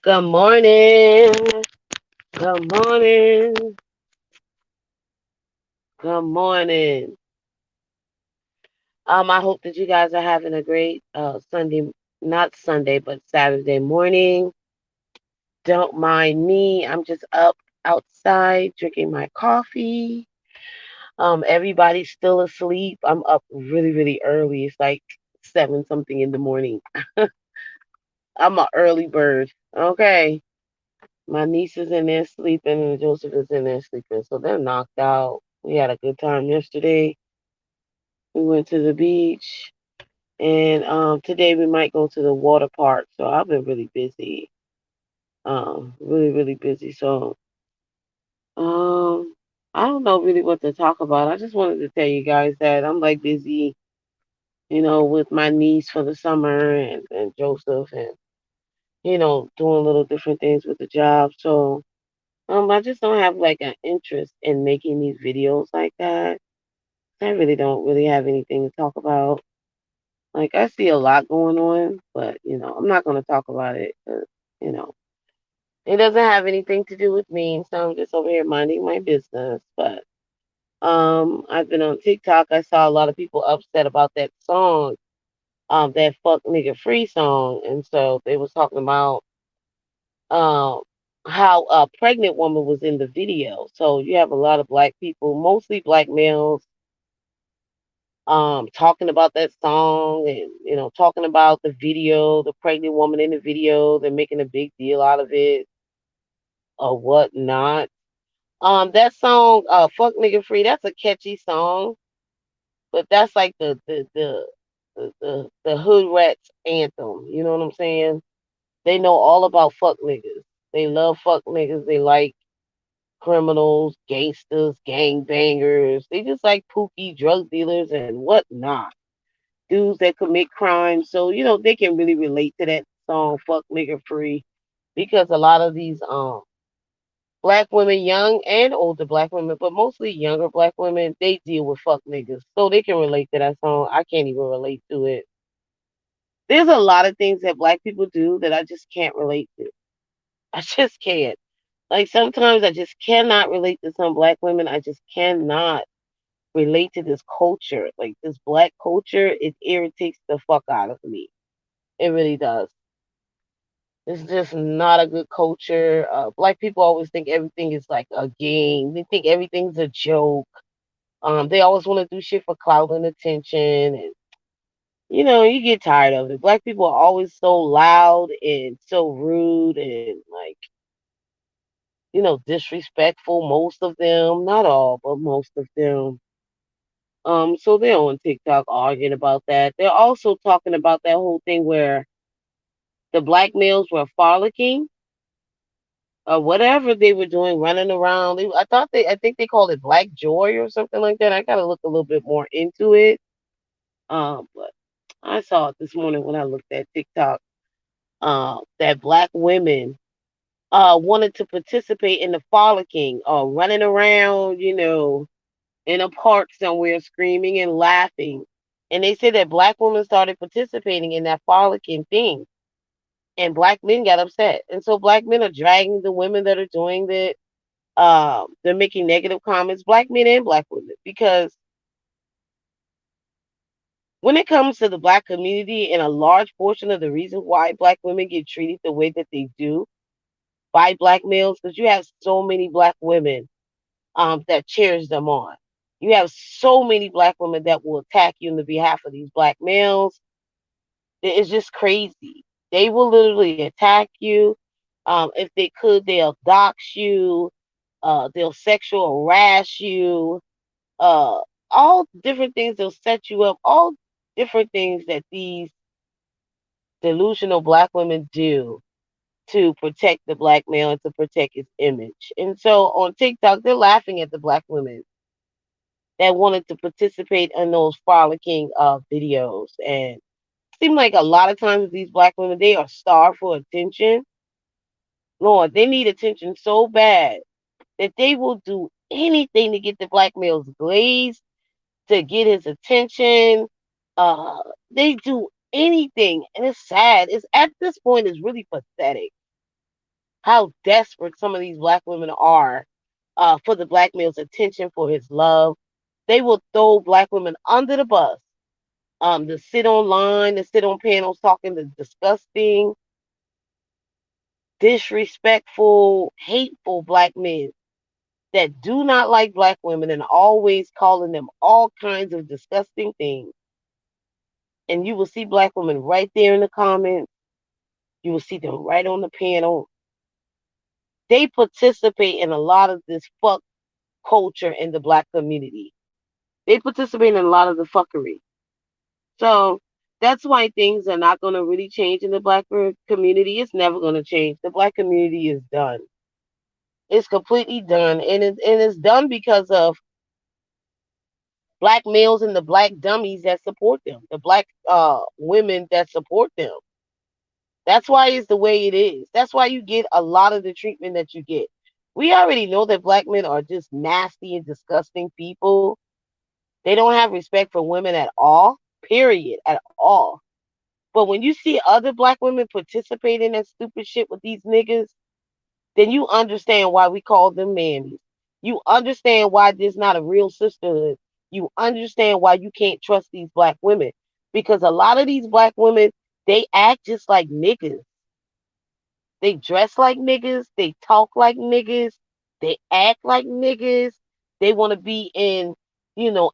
Good morning. Good morning. Good morning. I hope that you guys are having a great Sunday, not Sunday, but Saturday morning. Don't mind me. I'm just up outside drinking my coffee. Everybody's still asleep. I'm up really, really early. It's like seven something in the morning. I'm an early bird. Okay. My niece is in there sleeping and Joseph is in there sleeping. So they're knocked out. We had a good time yesterday. We went to the beach, and today we might go to the water park. So I've been really busy, really really busy. So um, I don't know really what to talk about. I just wanted to tell you guys that I'm like busy, with my niece for the summer and Joseph and doing little different things with the job. So I just don't have like an interest in making these videos like that. I really don't really have anything to talk about. Like I see a lot going on, but I'm not going to talk about it 'cause, you know, it doesn't have anything to do with me. So I'm just over here minding my business. But I've been on TikTok. I saw a lot of people upset about that song, that "fuck nigga free" song, and so they was talking about um how a pregnant woman was in the video. So you have a lot of black people, mostly black males, talking about that song and talking about the video, the pregnant woman in the video. They're making a big deal out of it or whatnot. That song, "Fuck Nigga Free," that's a catchy song, but that's like the hood rats anthem. You know what I'm saying? They know all about fuck niggas. They love fuck niggas. They like criminals, gangsters, gang bangers. They just like pookie drug dealers and whatnot. Dudes that commit crimes. So, they can really relate to that song, Fuck Nigga Free, because a lot of these black women, young and older black women, but mostly younger black women, they deal with fuck niggas. So they can relate to that song. I can't even relate to it. There's a lot of things that black people do that I just can't relate to. I just can't. Like sometimes I just cannot relate to some black women. I just cannot relate to this culture. Like this black culture, it irritates the fuck out of me. It really does. It's just not a good culture. Black people always think everything is like a game. They think everything's a joke. They always want to do shit for clout and attention, and you get tired of it. Black people are always so loud and so rude and like disrespectful. Most of them, not all, but most of them. So they're on TikTok arguing about that. They're also talking about that whole thing where the black males were frolicking or whatever they were doing, running around. I think they called it Black Joy or something like that. I gotta look a little bit more into it. But I saw it this morning when I looked at TikTok. That black women wanted to participate in the frolicking or running around, in a park somewhere, screaming and laughing. And they said that black women started participating in that frolicking thing, and black men got upset. And so black men are dragging the women that are doing that. They're making negative comments, black men and black women, because when it comes to the black community, and a large portion of the reason why black women get treated the way that they do by black males, because you have so many black women that cheers them on. You have so many black women that will attack you on the behalf of these black males. It's just crazy. They will literally attack you. If they could, they'll dox you. They'll sexual harass you. uh all different things. They'll set you up, all different things that these delusional black women do to protect the black male and to protect his image. And so on TikTok, they're laughing at the black women that wanted to participate in those frolicking videos. And it seems like a lot of times these black women, they are starved for attention. Lord, they need attention so bad that they will do anything to get the black male's glaze, to get his attention. Uh, they do anything, and it's sad. It's at this point, it's really pathetic. how desperate some of these black women are for the black male's attention, for his love. They will throw black women under the bus to sit online, to sit on panels talking to disgusting, disrespectful, hateful black men that do not like black women and always calling them all kinds of disgusting things. And you will see black women right there in the comments. You will see them right on the panel. They participate in a lot of this fuck culture in the black community. They participate in a lot of the fuckery. So that's why things are not going to really change in the black community. It's never going to change. The black community is done. It's completely done, and it's done because of black males and the black dummies that support them, the black women that support them. That's why it's the way it is. That's why you get a lot of the treatment that you get. We already know that black men are just nasty and disgusting people. They don't have respect for women at all, period, at all. But when you see other black women participate in that stupid shit with these niggas, then you understand why we call them mammies. You understand why there's not a real sisterhood. You understand why you can't trust these black women. Because a lot of these black women, they act just like niggas. They dress like niggas. They talk like niggas. They act like niggas. They want to be in,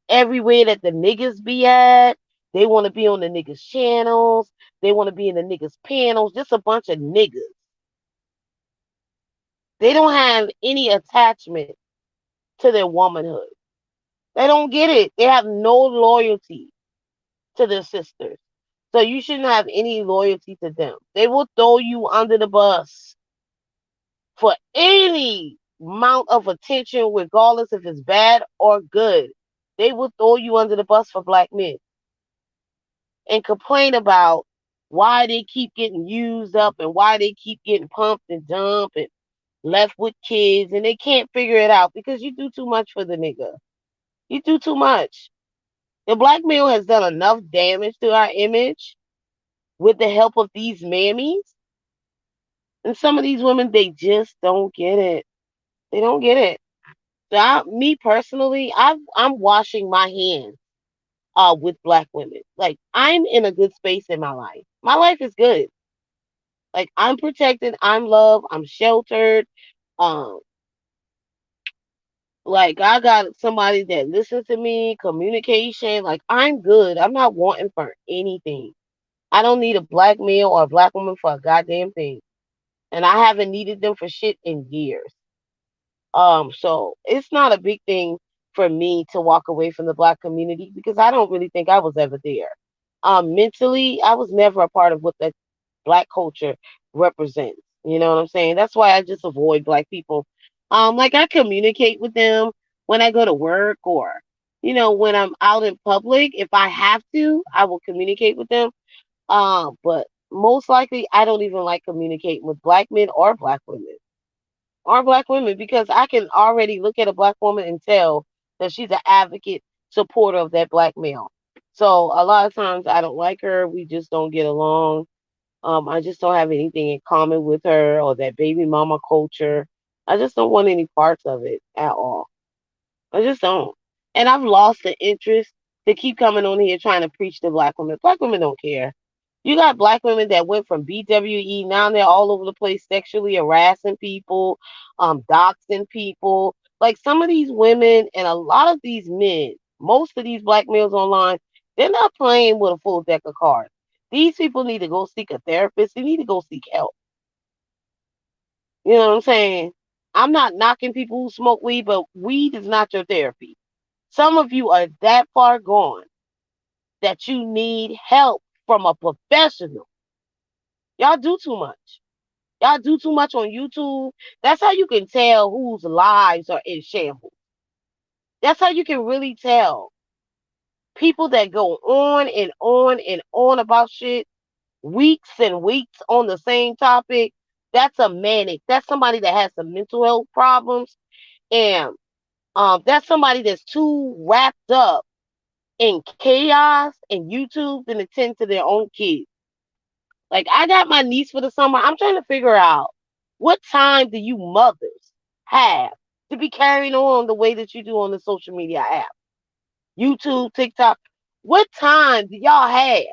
everywhere that the niggas be at. They want to be on the niggas' channels. They want to be in the niggas' panels. Just a bunch of niggas. They don't have any attachment to their womanhood. They don't get it. They have no loyalty to their sisters. So you shouldn't have any loyalty to them. They will throw you under the bus for any amount of attention, regardless if it's bad or good. They will throw you under the bus for black men and complain about why they keep getting used up and why they keep getting pumped and dumped and left with kids, and they can't figure it out because you do too much for the nigga. You do too much. The black male has done enough damage to our image with the help of these mammies. And some of these women, they just don't get it. They don't get it. So me personally, I'm washing my hands with black women. Like, I'm in a good space in my life. My life is good. Like, I'm protected, I'm loved, I'm sheltered. Um, like, I got somebody that listens to me, communication. Like, I'm good. I'm not wanting for anything. I don't need a black male or a black woman for a goddamn thing. And I haven't needed them for shit in years. So it's not a big thing for me to walk away from the black community because I don't really think I was ever there. Mentally, I was never a part of what the black culture represents. You know what I'm saying? That's why I just avoid black people. Like, I communicate with them when I go to work, or, when I'm out in public. If I have to, I will communicate with them. But most likely I don't even like communicating with black men or black women because I can already look at a black woman and tell that she's an advocate supporter of that black male. So a lot of times I don't like her. We just don't get along. I just don't have anything in common with her or that baby mama culture. I just don't want any parts of it at all. I just don't. And I've lost the interest to keep coming on here trying to preach to black women. Black women don't care. You got black women that went from BWE, now they're all over the place sexually harassing people, doxing people. Like, some of these women and a lot of these men, most of these black males online, they're not playing with a full deck of cards. These people need to go seek a therapist. They need to go seek help. You know what I'm saying? I'm not knocking people who smoke weed, but weed is not your therapy. Some of you are that far gone that you need help from a professional. Y'all do too much. Y'all do too much on YouTube. That's how you can tell whose lives are in shambles. That's how you can really tell. People that go on and on and on about shit, weeks and weeks on the same topic, that's a manic. That's somebody that has some mental health problems. And that's somebody that's too wrapped up in chaos and YouTube than attend to their own kids. Like, I got my niece for the summer. I'm trying to figure out What time do you mothers have to be carrying on the way that you do on the social media app? YouTube, TikTok. What time do y'all have?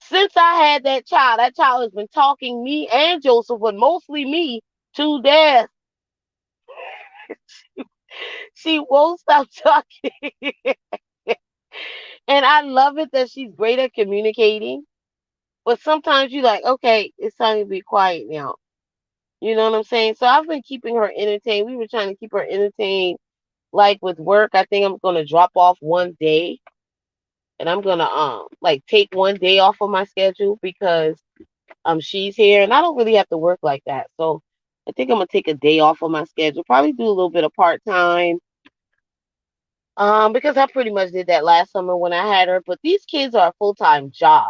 Since I had that child has been talking me and Joseph, but mostly me, to death. She won't stop talking. And I love it that she's great at communicating. But sometimes you like, okay, it's time to be quiet now. You know what I'm saying? So I've been keeping her entertained. We were trying to keep her entertained, like with work. I think I'm gonna drop off one day, and I'm gonna like take one day off of my schedule because she's here, and I don't really have to work like that. So I think I'm gonna take a day off of my schedule. Probably do a little bit of part time. Because I pretty much did that last summer when I had her. But these kids are a full time job.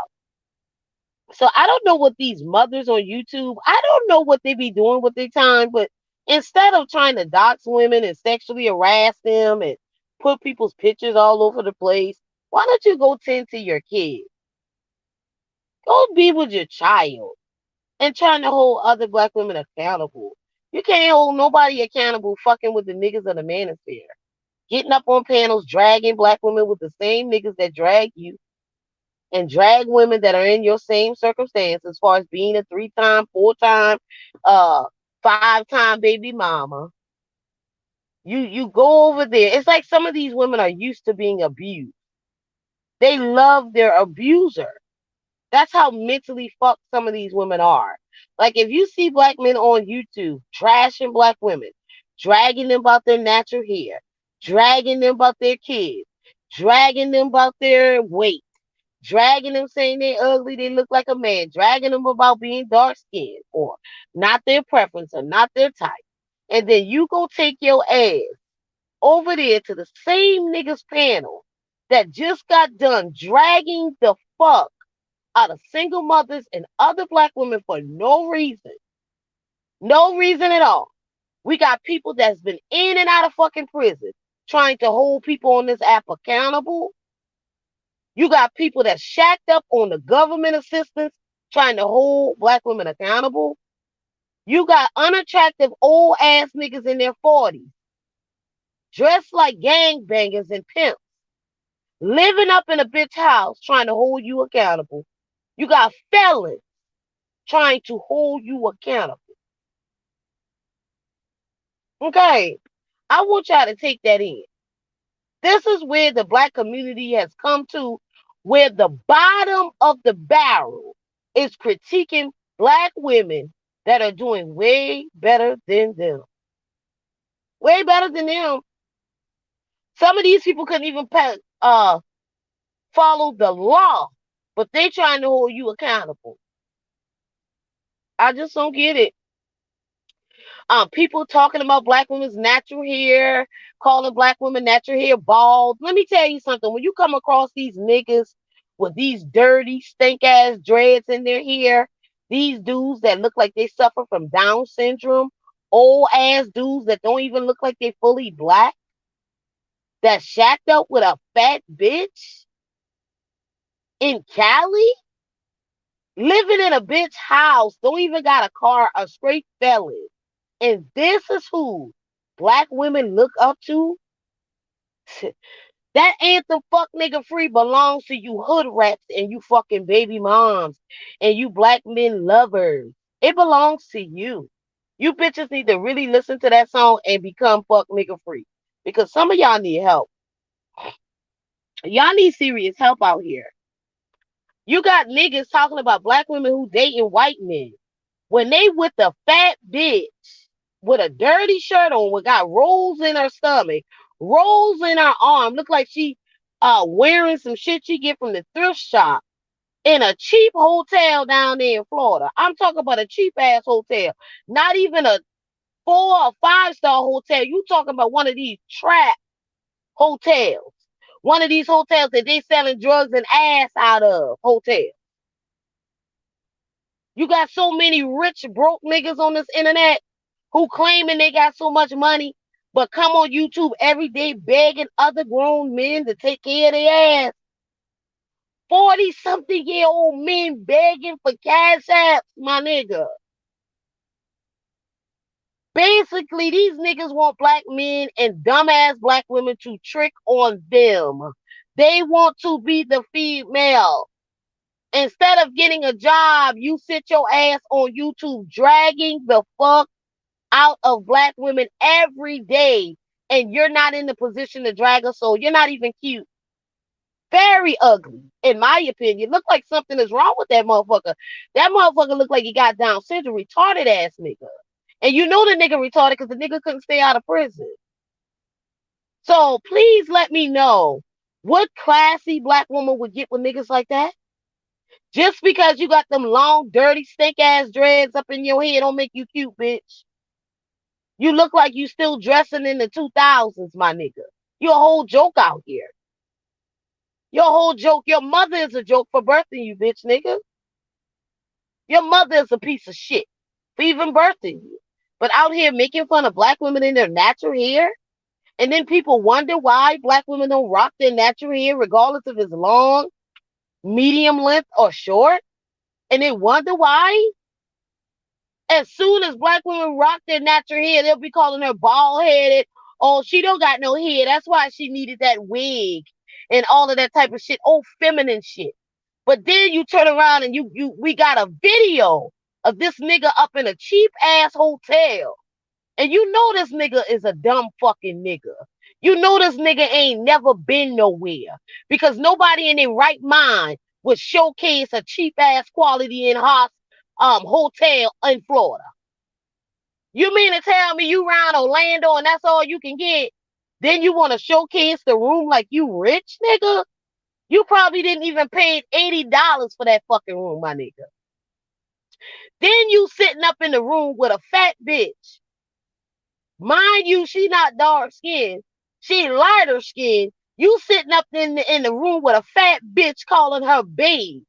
So I don't know what these mothers on YouTube, I don't know what they be doing with their time, but instead of trying to dox women and sexually harass them and put people's pictures all over the place, why don't you go tend to your kid? Go be with your child and trying to hold other black women accountable. You can't hold nobody accountable fucking with the niggas of the manosphere. Getting up on panels, dragging black women with the same niggas that drag you and drag women that are in your same circumstance as far as being a 3-time, 4-time, uh, 5-time baby mama. You go over there. It's like some of these women are used to being abused. They love their abuser. That's how mentally fucked some of these women are. Like if you see black men on YouTube trashing black women, dragging them about their natural hair, dragging them about their kids, dragging them about their weight, dragging them saying they're ugly, they look like a man, dragging them about being dark skinned or not their preference or not their type. And then you go take your ass over there to the same niggas panel that just got done dragging the fuck out of single mothers and other black women for no reason. No reason at all. We got people that's been in and out of fucking prison trying to hold people on this app accountable. You got people that shacked up on the government assistance trying to hold black women accountable. You got unattractive old ass niggas in their 40s, dressed like gangbangers and pimps, living up in a bitch house trying to hold you accountable. You got felons trying to hold you accountable. Okay, I want y'all to take that in. This is where the black community has come to, where the bottom of the barrel is critiquing black women that are doing way better than them. Way better than them. Some of these people couldn't even follow the law, but they trying to hold you accountable. I just don't get it. People talking about black women's natural hair, calling black women natural hair bald. Let me tell you something. When you come across these niggas with these dirty, stink ass dreads in their hair, these dudes that look like they suffer from Down syndrome, old ass dudes that don't even look like they fully black, that shacked up with a fat bitch in Cali, living in a bitch house, don't even got a car, a straight felon. And this is who black women look up to. That anthem fuck nigga free belongs to you hood rats and you fucking baby moms and you black men lovers. It belongs to you. You bitches need to really listen to that song and become fuck nigga free. Because some of y'all need help. Y'all need serious help out here. You got niggas talking about black women who dating white men. When they with a fat bitch with a dirty shirt on, with got rolls in her stomach, rolls in her arm, look like she wearing some shit she get from the thrift shop in a cheap hotel down there in Florida. I'm talking about a cheap ass hotel, not even a 4 or 5-star hotel. You talking about one of these trap hotels, one of these hotels that they selling drugs and ass out of hotels. You got so many rich broke niggas on this internet who claiming they got so much money, but come on YouTube every day begging other grown men to take care of their ass. 40-something-year-old men begging for cash apps, my nigga. Basically, these niggas want black men and dumbass black women to trick on them. They want to be the female. Instead of getting a job, you sit your ass on YouTube dragging the fuck out of black women every day. And you're not in the position to drag a soul. You're not even cute. Very ugly, in my opinion. Look like something is wrong with that motherfucker. That motherfucker look like he got Down syndrome, retarded ass nigga. And you know the nigga retarded because the nigga couldn't stay out of prison. So please let me know what classy black woman would get with niggas like that. Just because you got them long, dirty, stink ass dreads up in your head don't make you cute, bitch. You look like you still dressing in the 2000s, my nigga. You're a whole joke out here. Your whole joke. Your mother is a joke for birthing you, bitch, nigga. Your mother is a piece of shit for even birthing you. But out here making fun of black women in their natural hair, and then people wonder why black women don't rock their natural hair, regardless if it's long, medium length, or short. And they wonder why. As soon as black women rock their natural hair, they'll be calling her bald headed. Oh, she don't got no hair. That's why she needed that wig and all of that type of shit. Oh, feminine shit. But then you turn around and we got a video of this nigga up in a cheap ass hotel. And you know this nigga is a dumb fucking nigga. You know this nigga ain't never been nowhere. Because nobody in their right mind would showcase a cheap ass quality in hotel in Florida. You mean to tell me you round Orlando and that's all you can get? Then you want to showcase the room like you rich, nigga? You probably didn't even pay $80 for that fucking room, my nigga. Then you sitting up in the room with a fat bitch. Mind you, she not dark skinned. She lighter skinned. You sitting up in the room with a fat bitch calling her babe.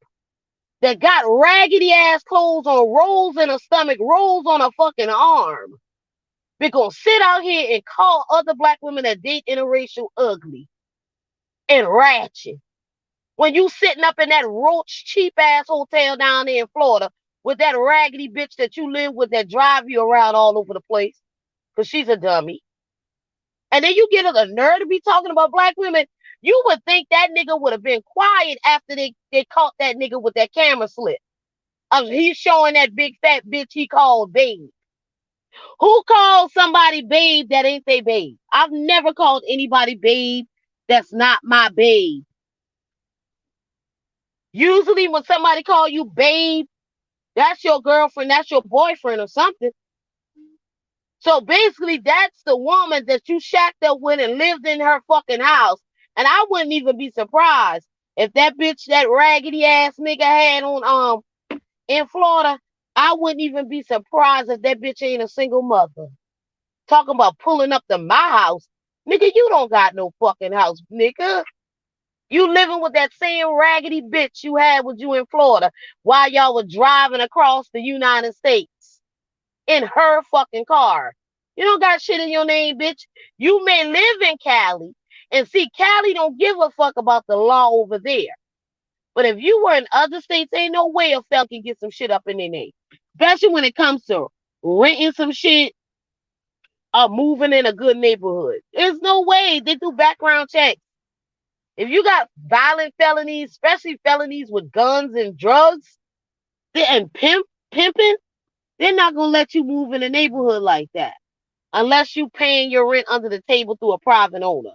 That got raggedy ass clothes on, rolls in her stomach, rolls on her fucking arm. We're gonna sit out here and call other black women that date interracial ugly and ratchet. When you sitting up in that roach cheap ass hotel down there in Florida with that raggedy bitch that you live with that drive you around all over the place because she's a dummy. And then you get the nerve to be talking about black women. You would think that nigga would have been quiet after they caught that nigga with that camera slip. He's showing that big fat bitch he called babe. Who calls somebody babe that ain't they babe? I've never called anybody babe that's not my babe. Usually when somebody call you babe, that's your girlfriend, that's your boyfriend or something. So basically, that's the woman that you shacked up with and lived in her fucking house. And I wouldn't even be surprised if that bitch, that raggedy ass nigga had on in Florida. I wouldn't even be surprised if that bitch ain't a single mother. Talking about pulling up to my house. Nigga, you don't got no fucking house, nigga. You living with that same raggedy bitch you had with you in Florida while y'all were driving across the United States in her fucking car. You don't got shit in your name, bitch. You may live in Cali, and see, Cali don't give a fuck about the law over there. But if you were in other states, ain't no way a fella can get some shit up in their name. Especially when it comes to renting some shit or moving in a good neighborhood. There's no way. They do background checks. If you got violent felonies, especially felonies with guns and drugs and pimping, they're not gonna let you move in a neighborhood like that unless you paying your rent under the table through a private owner.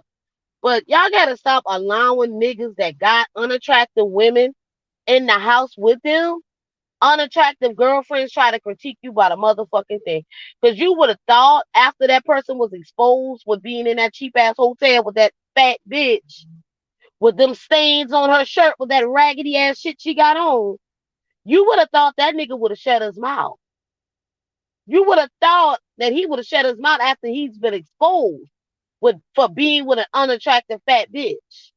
But y'all gotta stop allowing niggas that got unattractive women in the house with them, unattractive girlfriends try to critique you about a motherfucking thing. Because you would have thought after that person was exposed with being in that cheap ass hotel with that fat bitch with them stains on her shirt with that raggedy ass shit she got on, you would have thought that nigga would have shut his mouth. You would have thought that he would have shut his mouth after he's been exposed for being with an unattractive fat bitch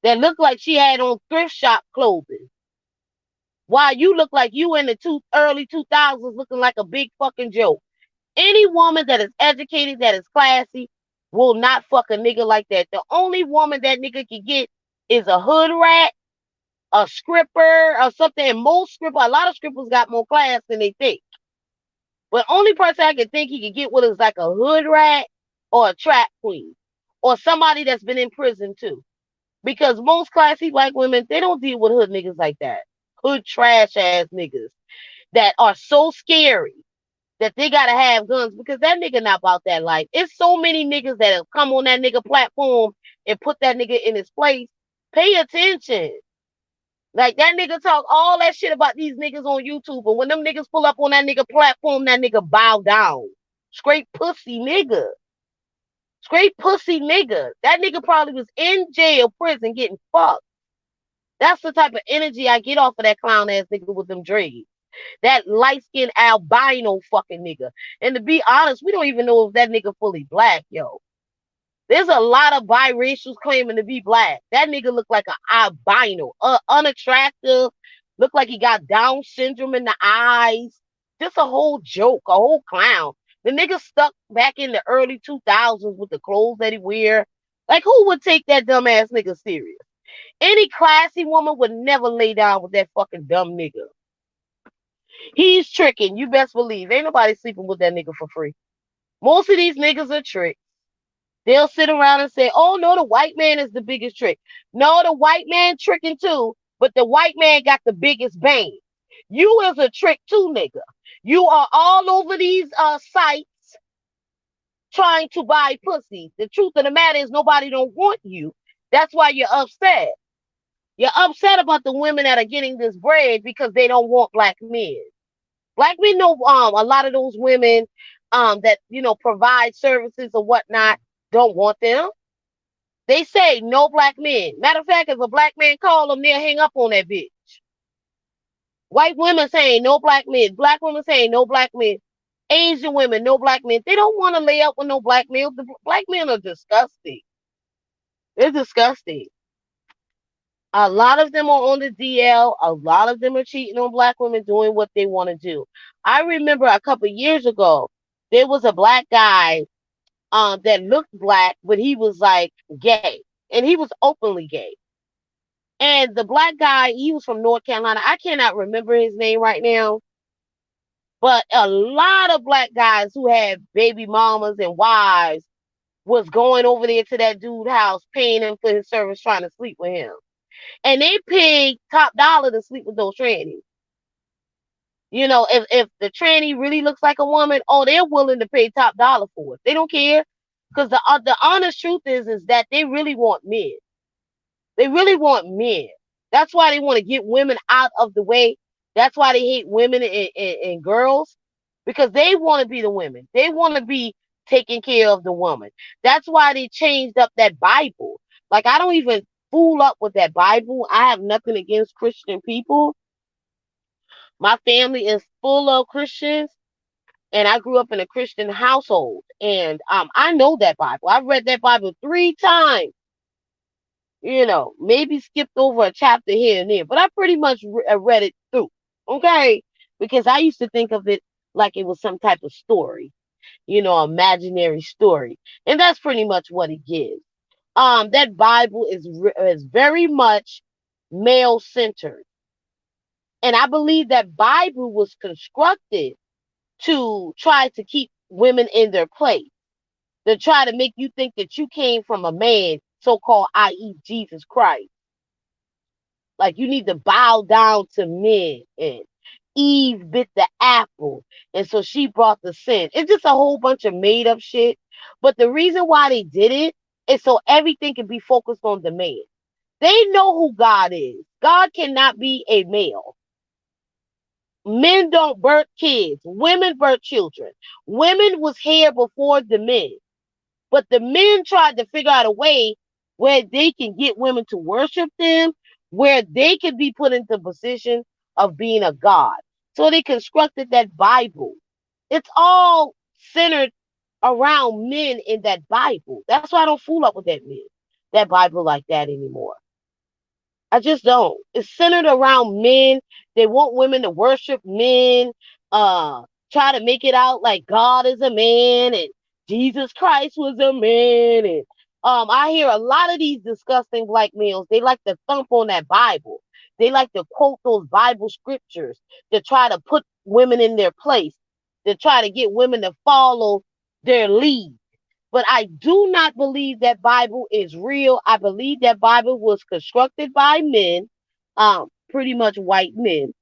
that looked like she had on thrift shop clothing. While you look like you in the early 2000s looking like a big fucking joke. Any woman that is educated, that is classy, will not fuck a nigga like that. The only woman that nigga can get is a hood rat a scripper or something. And a lot of scrippers got more class than they think. But only person I can think he could get with is like a hood rat or a trap queen or somebody that's been in prison too. Because most classy black women, they don't deal with hood niggas like that. Hood trash ass niggas that are so scary that they gotta have guns because that nigga not about that life. It's so many niggas that have come on that nigga platform and put that nigga in his place. Pay attention. Like that nigga talk all that shit about these niggas on YouTube, and when them niggas pull up on that nigga platform, that nigga bow down. Straight pussy nigga. Straight pussy nigga. That nigga probably was in jail, prison, getting fucked. That's the type of energy I get off of that clown ass nigga with them dreads. That light skinned albino fucking nigga. And to be honest, we don't even know if that nigga fully black, yo. There's a lot of biracials claiming to be black. That nigga look like an albino, unattractive, look like he got Down syndrome in the eyes. Just a whole joke, a whole clown. The nigga stuck back in the early 2000s with the clothes that he wear. Like, who would take that dumb ass nigga serious? Any classy woman would never lay down with that fucking dumb nigga. He's tricking, you best believe. Ain't nobody sleeping with that nigga for free. Most of these niggas are tricks. They'll sit around and say, oh no, the white man is the biggest trick. No, the white man tricking too, but the white man got the biggest bang. You is a trick too, nigga. You are all over these sites trying to buy pussy. The truth of the matter is nobody don't want you. That's why you're upset. You're upset about the women that are getting this bread because they don't want black men. Black men know a lot of those women that provide services or whatnot don't want them. They say no black men. Matter of fact, if a black man call them, they'll hang up on that bitch. White women saying no black men. Black women saying no black men. Asian women, no black men. They don't want to lay up with no black men. The black men are disgusting. They're disgusting. A lot of them are on the DL. A lot of them are cheating on black women doing what they want to do. I remember a couple of years ago, there was a black guy that looked black, but he was like gay. And he was openly gay. And the black guy, he was from North Carolina. I cannot remember his name right now. But a lot of black guys who had baby mamas and wives was going over there to that dude's house, paying him for his service, trying to sleep with him. And they paid top dollar to sleep with those trannies. You know, if the tranny really looks like a woman, oh, they're willing to pay top dollar for it. They don't care. Because the honest truth is that they really want men. They really want men. That's why they want to get women out of the way. That's why they hate women and girls. Because they want to be the women. They want to be taking care of the woman. That's why they changed up that Bible. Like, I don't even fool up with that Bible. I have nothing against Christian people. My family is full of Christians, and I grew up in a Christian household. And I know that Bible. I've read that Bible 3 times. Maybe skipped over a chapter here and there, but I pretty much read it through. Okay? Because I used to think of it like it was some type of story, imaginary story. And that's pretty much what it gives. That Bible is very much male centered. And I believe that Bible was constructed to try to keep women in their place, to try to make you think that you came from a man, so-called, i.e. Jesus Christ. Like, you need to bow down to men, and Eve bit the apple, and so she brought the sin. It's just a whole bunch of made up shit. But the reason why they did it is so everything can be focused on the man. They know who God is. God cannot be a male. Men don't birth kids. Women birth children. Women was here before the men. But the men tried to figure out a way where they can get women to worship them, where they can be put into position of being a god. So they constructed that Bible. It's all centered around men in that Bible. That's why I don't fool up with that Bible like that anymore. I just don't. It's centered around men. They want women to worship men, try to make it out like God is a man and Jesus Christ was a man. And I hear a lot of these disgusting black males, they like to thump on that Bible. They like to quote those Bible scriptures to try to put women in their place, to try to get women to follow their lead. But I do not believe that Bible is real. I believe that Bible was constructed by men, pretty much white men,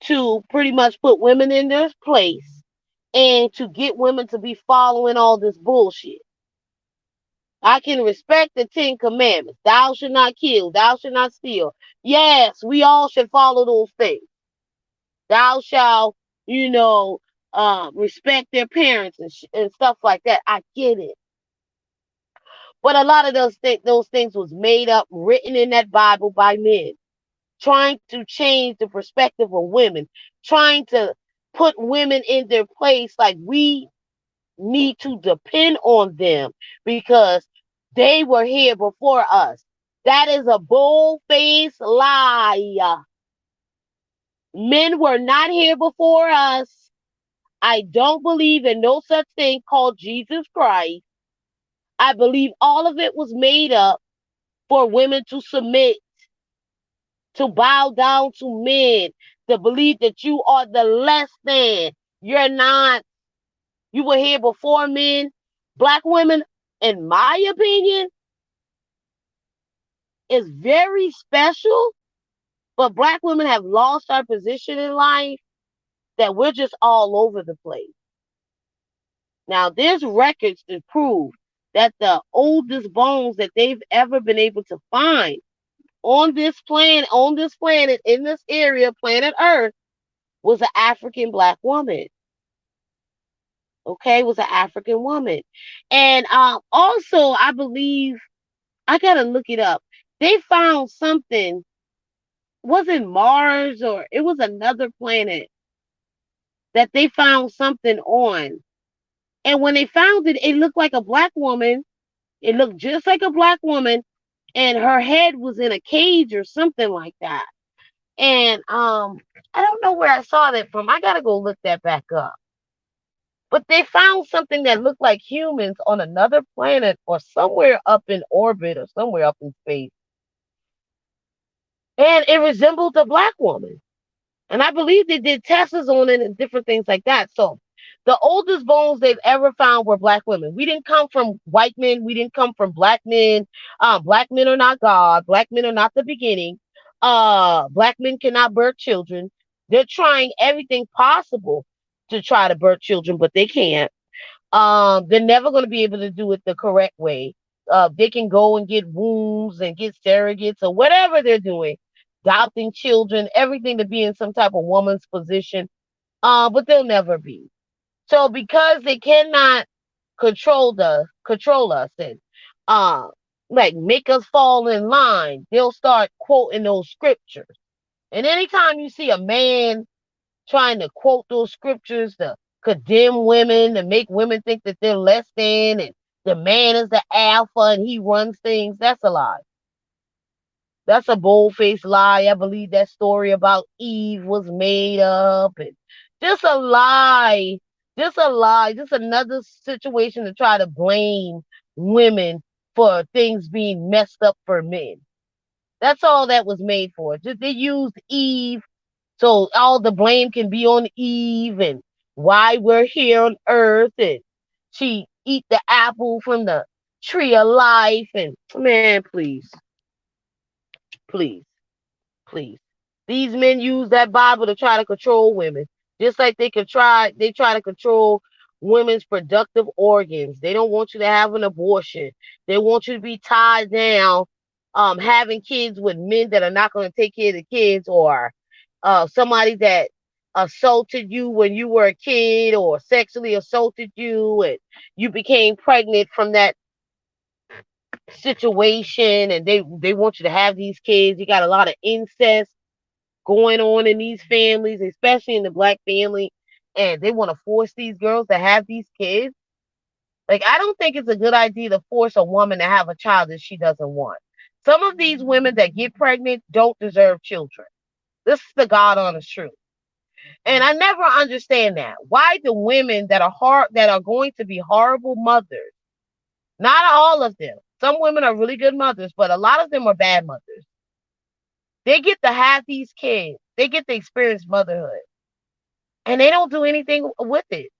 to pretty much put women in their place and to get women to be following all this bullshit. I can respect the 10 Commandments. Thou should not kill. Thou should not steal. Yes, we all should follow those things. Thou shalt, you know, respect their parents and stuff like that. I get it. But a lot of those things was made up, written in that Bible by men, trying to change the perspective of women, trying to put women in their place like we need to depend on them because they were here before us. That is a bold-faced lie. Men were not here before us. I don't believe in no such thing called Jesus Christ. I believe all of it was made up for women to submit, to bow down to men, to believe that you are the less than. You're not. You were here before men. Black women, in my opinion, is very special, but black women have lost our position in life that we're just all over the place. Now, there's records to prove that the oldest bones that they've ever been able to find on this planet, in this area, planet Earth, was an African black woman. Okay, was an African woman. And also, I believe, I gotta look it up. They found something, wasn't Mars or it was another planet that they found something on. And when they found it, it looked like a black woman. It looked just like a black woman, and her head was in a cage or something like that. And I don't know where I saw that from. I gotta go look that back up. But they found something that looked like humans on another planet or somewhere up in orbit or somewhere up in space. And it resembled a black woman. And I believe they did tests on it and different things like that. So the oldest bones they've ever found were black women. We didn't come from white men. We didn't come from black men. Black men are not God. Black men are not the beginning. Black men cannot birth children. They're trying everything possible to try to birth children, but they can't. They're never going to be able to do it the correct way. They can go and get wombs and get surrogates or whatever they're doing, adopting children, everything to be in some type of woman's position. But they'll never be. So because they cannot control us and uh like make us fall in line, they'll start quoting those scriptures. And anytime you see a man trying to quote those scriptures to condemn women, to make women think that they're less than, and the man is the alpha and he runs things, that's a lie. That's a bold-faced lie. I believe that story about Eve was made up and just a lie. Just a lie. Just another situation to try to blame women for things being messed up for men. That's all that was made for. Just they used Eve so all the blame can be on Eve and why we're here on earth and she eat the apple from the tree of life and man, please, please. Please. These men use that Bible to try to control women. Just like they try to control women's productive organs. They don't want you to have an abortion. They want you to be tied down, having kids with men that are not going to take care of the kids or somebody that assaulted you when you were a kid or sexually assaulted you and you became pregnant from that situation and they want you to have these kids. You got a lot of incest going on in these families, especially in the black family, and they want to force these girls to have these kids. Like, I don't think it's a good idea to force a woman to have a child that she doesn't want. Some of these women that get pregnant don't deserve children. This is the God honest truth. And I never understand that. Why the women that are going to be horrible mothers, not all of them. Some women are really good mothers, but a lot of them are bad mothers. They get to have these kids. They get to experience motherhood. And they don't do anything with it.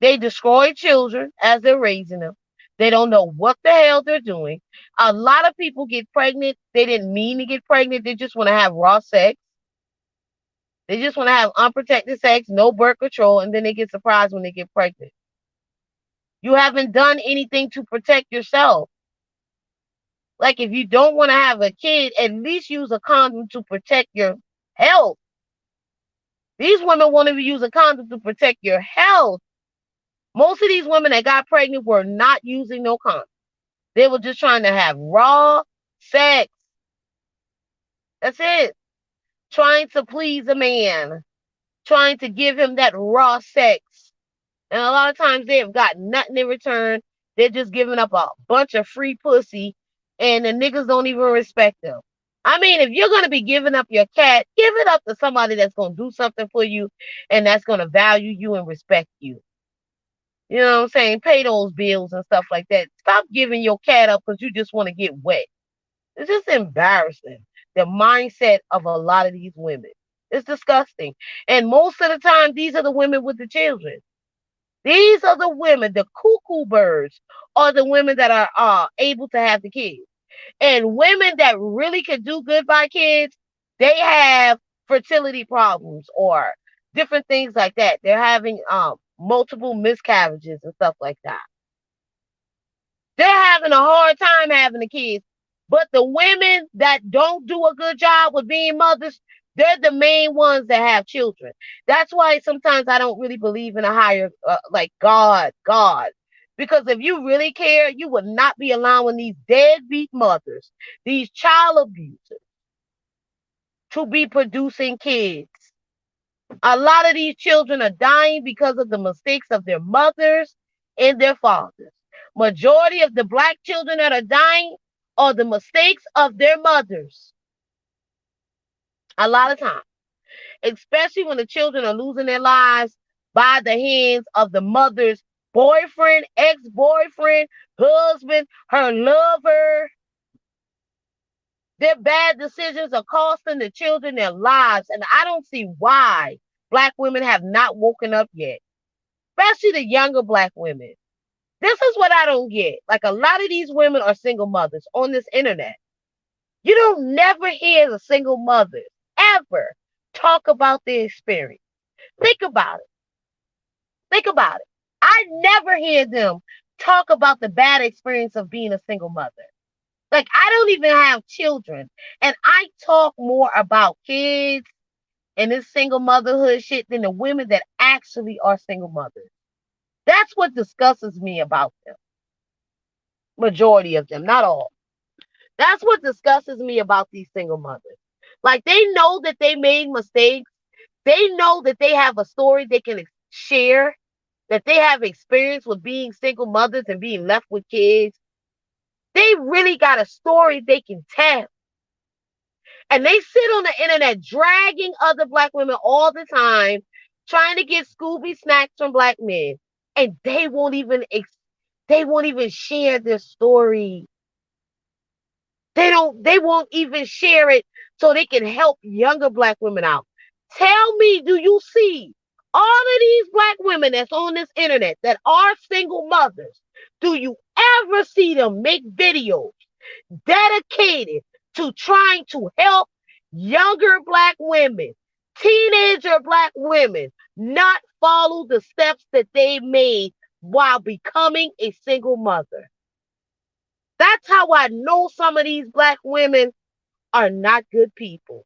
They destroy children as they're raising them. They don't know what the hell they're doing. A lot of people get pregnant. They didn't mean to get pregnant. They just want to have raw sex. They just want to have unprotected sex, no birth control, and then they get surprised when they get pregnant. You haven't done anything to protect yourself. Like if you don't want to have a kid, at least use a condom to protect your health. These women want to use a condom to protect your health. Most of these women that got pregnant were not using no condom. They were just trying to have raw sex. That's it. Trying to please a man. Trying to give him that raw sex. And a lot of times they have got nothing in return. They're just giving up a bunch of free pussy. And the niggas don't even respect them. I mean, if you're going to be giving up your cat, give it up to somebody that's going to do something for you and that's going to value you and respect you. You know what I'm saying? Pay those bills and stuff like that. Stop giving your cat up because you just want to get wet. It's just embarrassing. The mindset of a lot of these women. It's disgusting. And most of the time, these are the women with the children. These are the women, the cuckoo birds, are the women that are able to have the kids. And women that really could do good by kids, they have fertility problems or different things like that. They're having multiple miscarriages and stuff like that. They're having a hard time having the kids. But the women that don't do a good job with being mothers, they're the main ones that have children. That's why sometimes I don't really believe in a higher, like God. Because if you really care, you would not be allowing these deadbeat mothers, these child abusers, to be producing kids. A lot of these children are dying because of the mistakes of their mothers and their fathers. Majority of the black children that are dying are the mistakes of their mothers. A lot of times, especially when the children are losing their lives by the hands of the mother's boyfriend, ex-boyfriend, husband, her lover. Their bad decisions are costing the children their lives, and I don't see why black women have not woken up yet, especially the younger black women. This is what I don't get. Like a lot of these women are single mothers on this internet. You don't never hear the single mothers ever talk about their experience. Think about it. Think about it. I never hear them talk about the bad experience of being a single mother. Like I don't even have children, and I talk more about kids and this single motherhood shit than the women that actually are single mothers. That's what disgusts me about them. Majority of them, not all. That's what disgusts me about these single mothers. Like they know that they made mistakes. They know that they have a story they can share, that they have experience with being single mothers and being left with kids. They really got a story they can tell. And they sit on the internet dragging other black women all the time, trying to get Scooby snacks from black men. And they won't even share their story. They won't even share it so they can help younger black women out. Tell me, do you see all of these black women that's on this internet that are single mothers? Do you ever see them make videos dedicated to trying to help younger black women, teenager black women, not follow the steps that they made while becoming a single mother? That's how I know some of these black women are not good people.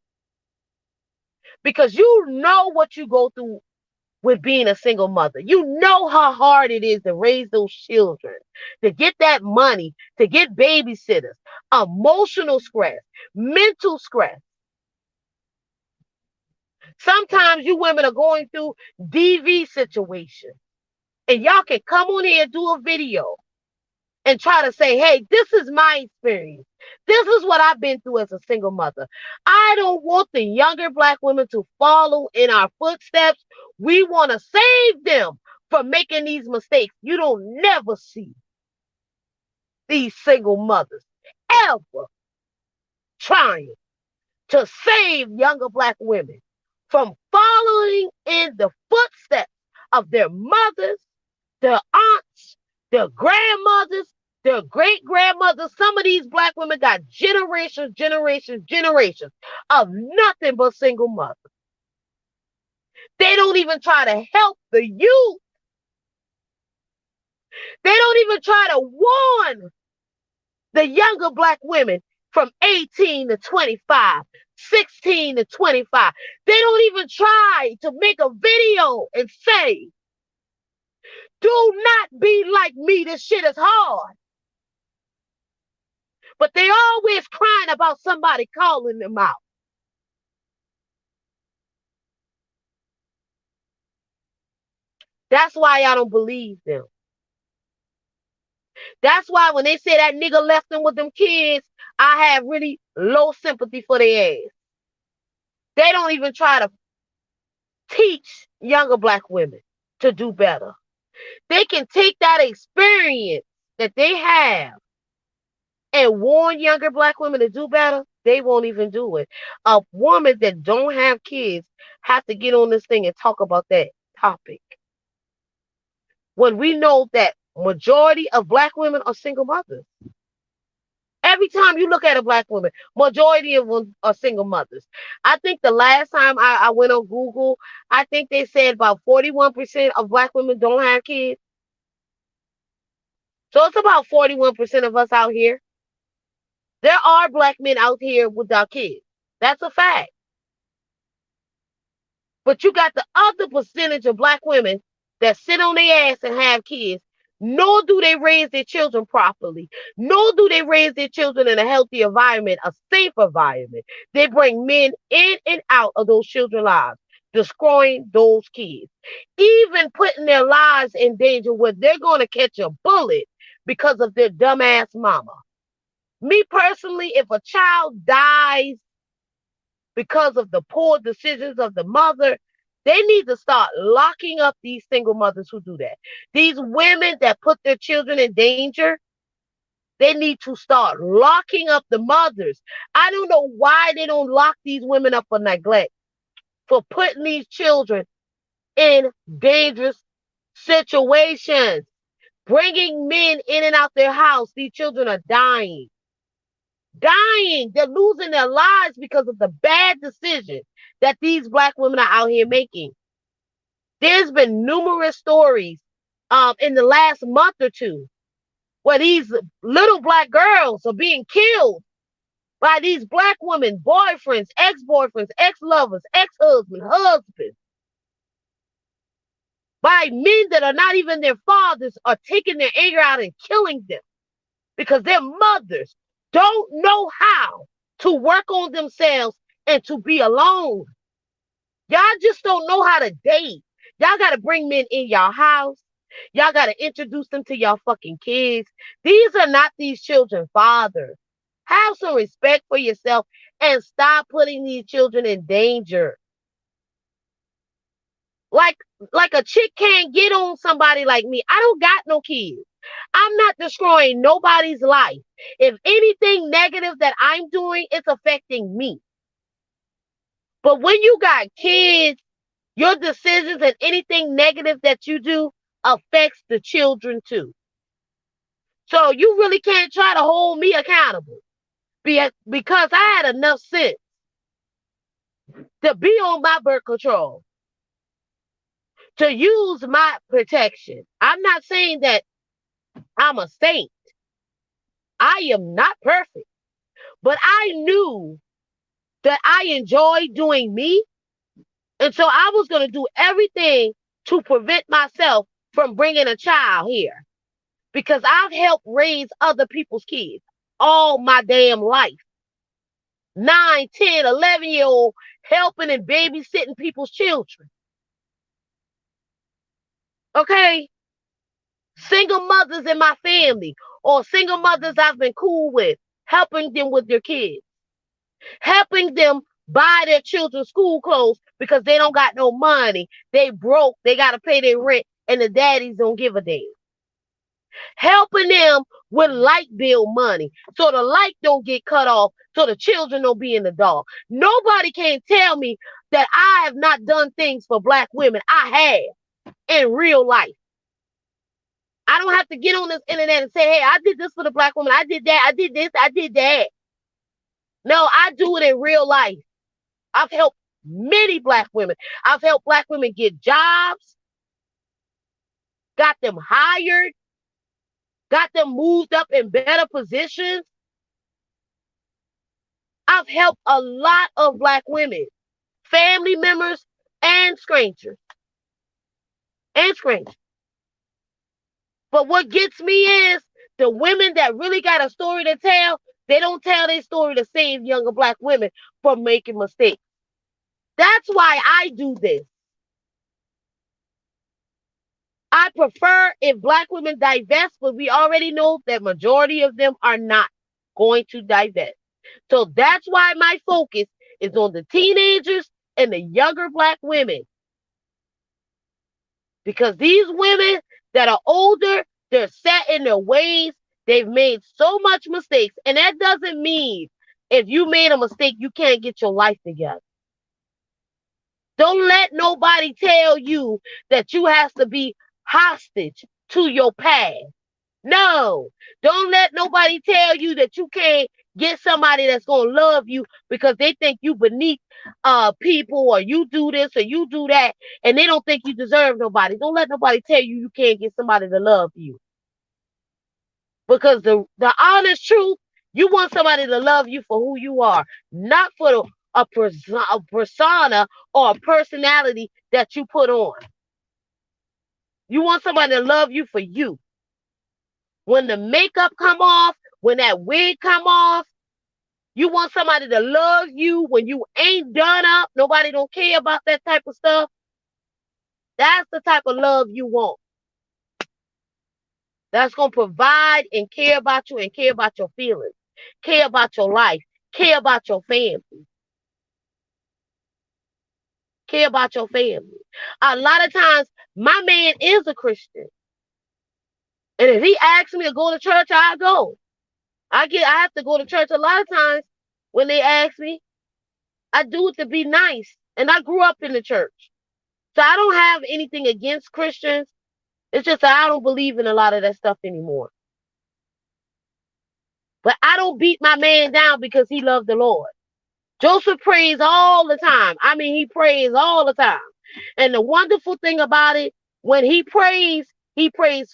Because you know what you go through with being a single mother. You know how hard it is to raise those children, to get that money, to get babysitters, emotional stress, mental stress. Sometimes you women are going through DV situations, and y'all can come on here and do a video and try to say, hey, this is my experience. This is what I've been through as a single mother. I don't want the younger black women to follow in our footsteps. We want to save them from making these mistakes. You don't never see these single mothers ever trying to save younger black women from following in the footsteps of their mothers, their aunts, their grandmothers, their great grandmothers. Some of these black women got generations of nothing but single mothers. They don't even try to help the youth. They don't even try to warn the younger black women from 18 to 25, 16 to 25. They don't even try to make a video and say, do not be like me. This shit is hard. But they always crying about somebody calling them out. That's why I don't believe them. That's why when they say that nigga left them with them kids, I have really low sympathy for their ass. They don't even try to teach younger black women to do better. They can take that experience that they have and warn younger black women to do better. They won't even do it. A woman that don't have kids have to get on this thing and talk about that topic. When we know that majority of black women are single mothers. Every time you look at a black woman, majority of them are single mothers. I think the last time I went on Google, I think they said about 41% of black women don't have kids. So it's about 41% of us out here. There are black men out here without kids. That's a fact. But you got the other percentage of black women that sit on their ass and have kids. Nor do they raise their children properly. Nor do they raise their children in a healthy environment, a safe environment. They bring men in and out of those children's lives, destroying those kids. Even putting their lives in danger where they're going to catch a bullet because of their dumbass mama. Me personally, if a child dies because of the poor decisions of the mother, they need to start locking up these single mothers who do that. These women that put their children in danger, they need to start locking up the mothers. I don't know why they don't lock these women up for neglect, for putting these children in dangerous situations, bringing men in and out their house. These children are dying. They're losing their lives because of the bad decisions that these black women are out here making. There's been numerous stories in the last month or two where these little black girls are being killed by these black women, boyfriends, ex-boyfriends, ex-lovers, ex-husbands, husbands, by men that are not even their fathers, are taking their anger out and killing them because their mothers don't know how to work on themselves and to be alone. Y'all just don't know how to date. Y'all got to bring men in y'all house. Y'all got to introduce them to y'all fucking kids. These are not these children's fathers. Have some respect for yourself and stop putting these children in danger. Like a chick can't get on somebody like me. I don't got no kids. I'm not destroying nobody's life. If anything negative that I'm doing, it's affecting me. But when you got kids, your decisions and anything negative that you do affects the children too. So you really can't try to hold me accountable because I had enough sense to be on my birth control, to use my protection. I'm not saying that I'm a saint. I am not perfect, but I knew that I enjoyed doing me. And so I was going to do everything to prevent myself from bringing a child here because I've helped raise other people's kids all my damn life. 9, 10, 11-year-old helping and babysitting people's children. Okay? Single mothers in my family or single mothers I've been cool with, helping them with their kids, helping them buy their children school clothes because they don't got no money. They broke. They got to pay their rent and the daddies don't give a damn. helping them with light bill money so the light don't get cut off, so the children don't be in the dark. Nobody can tell me that I have not done things for black women. I have in real life. I don't have to get on this internet and say, hey, I did this for the black woman. I did that. I did this. I did that. No, I do it in real life. I've helped many black women. I've helped black women get jobs, got them hired, got them moved up in better positions. I've helped a lot of black women, family members and strangers. And strangers. But what gets me is the women that really got a story to tell, they don't tell their story to save younger black women from making mistakes. That's why I do this. I prefer if black women divest, but we already know that majority of them are not going to divest. So that's why my focus is on the teenagers and the younger black women. Because these women that are older, they're set in their ways. They've made so much mistakes. And that doesn't mean if you made a mistake, you can't get your life together. Don't let nobody tell you that you have to be hostage to your past. No, don't let nobody tell you that you can't get somebody that's gonna love you because they think you beneath people, or you do this or you do that, and they don't think you deserve nobody. Don't let nobody tell you you can't get somebody to love you. Because the honest truth, you want somebody to love you for who you are, not for a persona or a personality that you put on. You want somebody to love you for you. When the makeup come off, when that wig come off, you want somebody to love you when you ain't done up. Nobody don't care about that type of stuff. That's the type of love you want. That's going to provide and care about you and care about your feelings, care about your life, care about your family, care about your family. A lot of times, my man is a Christian. And if he asks me to go to church, I go. I have to go to church a lot of times when they ask me. I do it to be nice. And I grew up in the church. So I don't have anything against Christians. It's just that I don't believe in a lot of that stuff anymore. But I don't beat my man down because he loved the Lord. Joseph prays all the time. I mean, he prays all the time. And the wonderful thing about it, when he prays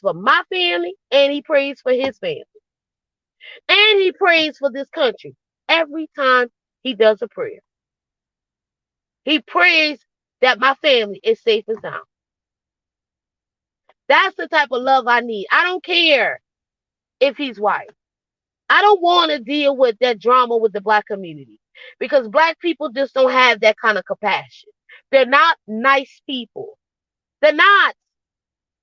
for my family and he prays for his family. And he prays for this country every time he does a prayer. He prays that my family is safe and sound. That's the type of love I need. I don't care if he's white. I don't want to deal with that drama with the black community because black people just don't have that kind of compassion. They're not nice people. They're not.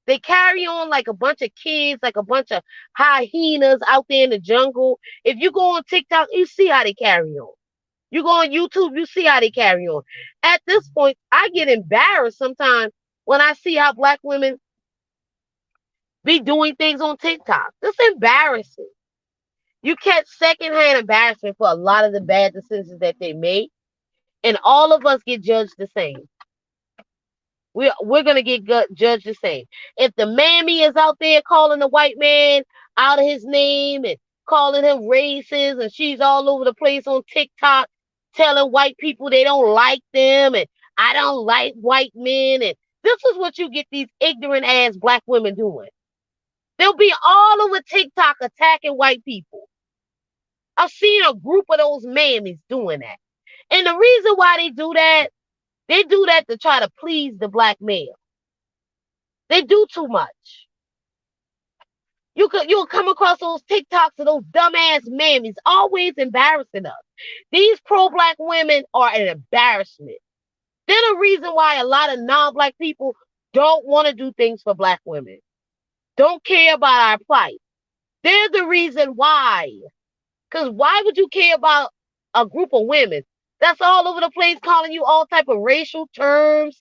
They carry on like a bunch of kids, like a bunch of hyenas out there in the jungle. If you go on TikTok, you see how they carry on. You go on YouTube, you see how they carry on. At this point, I get embarrassed sometimes when I see how black women be doing things on TikTok. It's embarrassing. You catch secondhand embarrassment for a lot of the bad decisions that they make, and all of us get judged the same. We're gonna get judged the same. If the mammy is out there calling the white man out of his name and calling him racist, and she's all over the place on TikTok telling white people they don't like them, and I don't like white men, and this is what you get these ignorant ass black women doing. They'll be all over TikTok attacking white people. I've seen a group of those mammies doing that. And the reason why they do that to try to please the black male. They do too much. You'll come across those TikToks of those dumbass mammies always embarrassing us. These pro-black women are an embarrassment. They're the reason why a lot of non-black people don't want to do things for black women. Don't care about our plight. They're the reason why. Because why would you care about a group of women that's all over the place calling you all type of racial terms,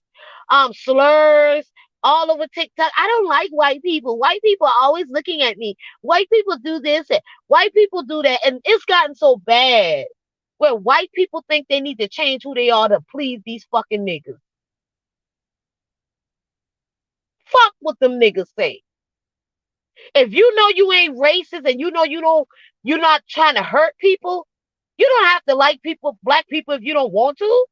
slurs, all over TikTok. I don't like white people. White people are always looking at me. White people do this and white people do that. And it's gotten so bad where white people think they need to change who they are to please these fucking niggas. Fuck what them niggas say. If you know you ain't racist and you know you're not trying to hurt people, you don't have to like people, black people, if you don't want to.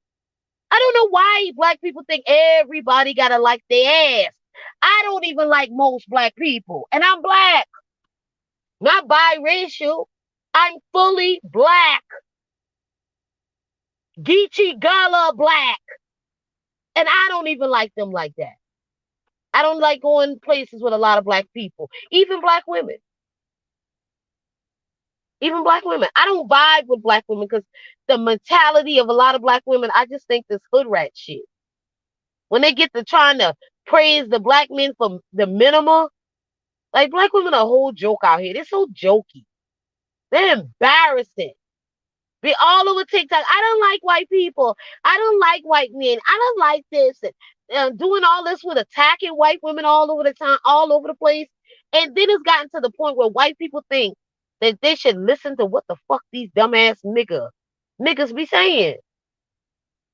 I don't know why black people think everybody gotta like their ass. I don't even like most black people, and I'm black, not biracial. I'm fully black, Geechee Gala black, and I don't even like them like that. I don't like going places with a lot of black people, even black women. Even black women. I don't vibe with black women because the mentality of a lot of black women, I just think this hood rat shit. When they get to trying to praise the black men for the minimum, like black women are a whole joke out here. They're so jokey. They're embarrassing. Be all over TikTok. I don't like white people. I don't like white men. I don't like this. And doing all this with attacking white women all over the time, all over the place. And then it's gotten to the point where white people think that they should listen to what the fuck these dumbass niggas be saying.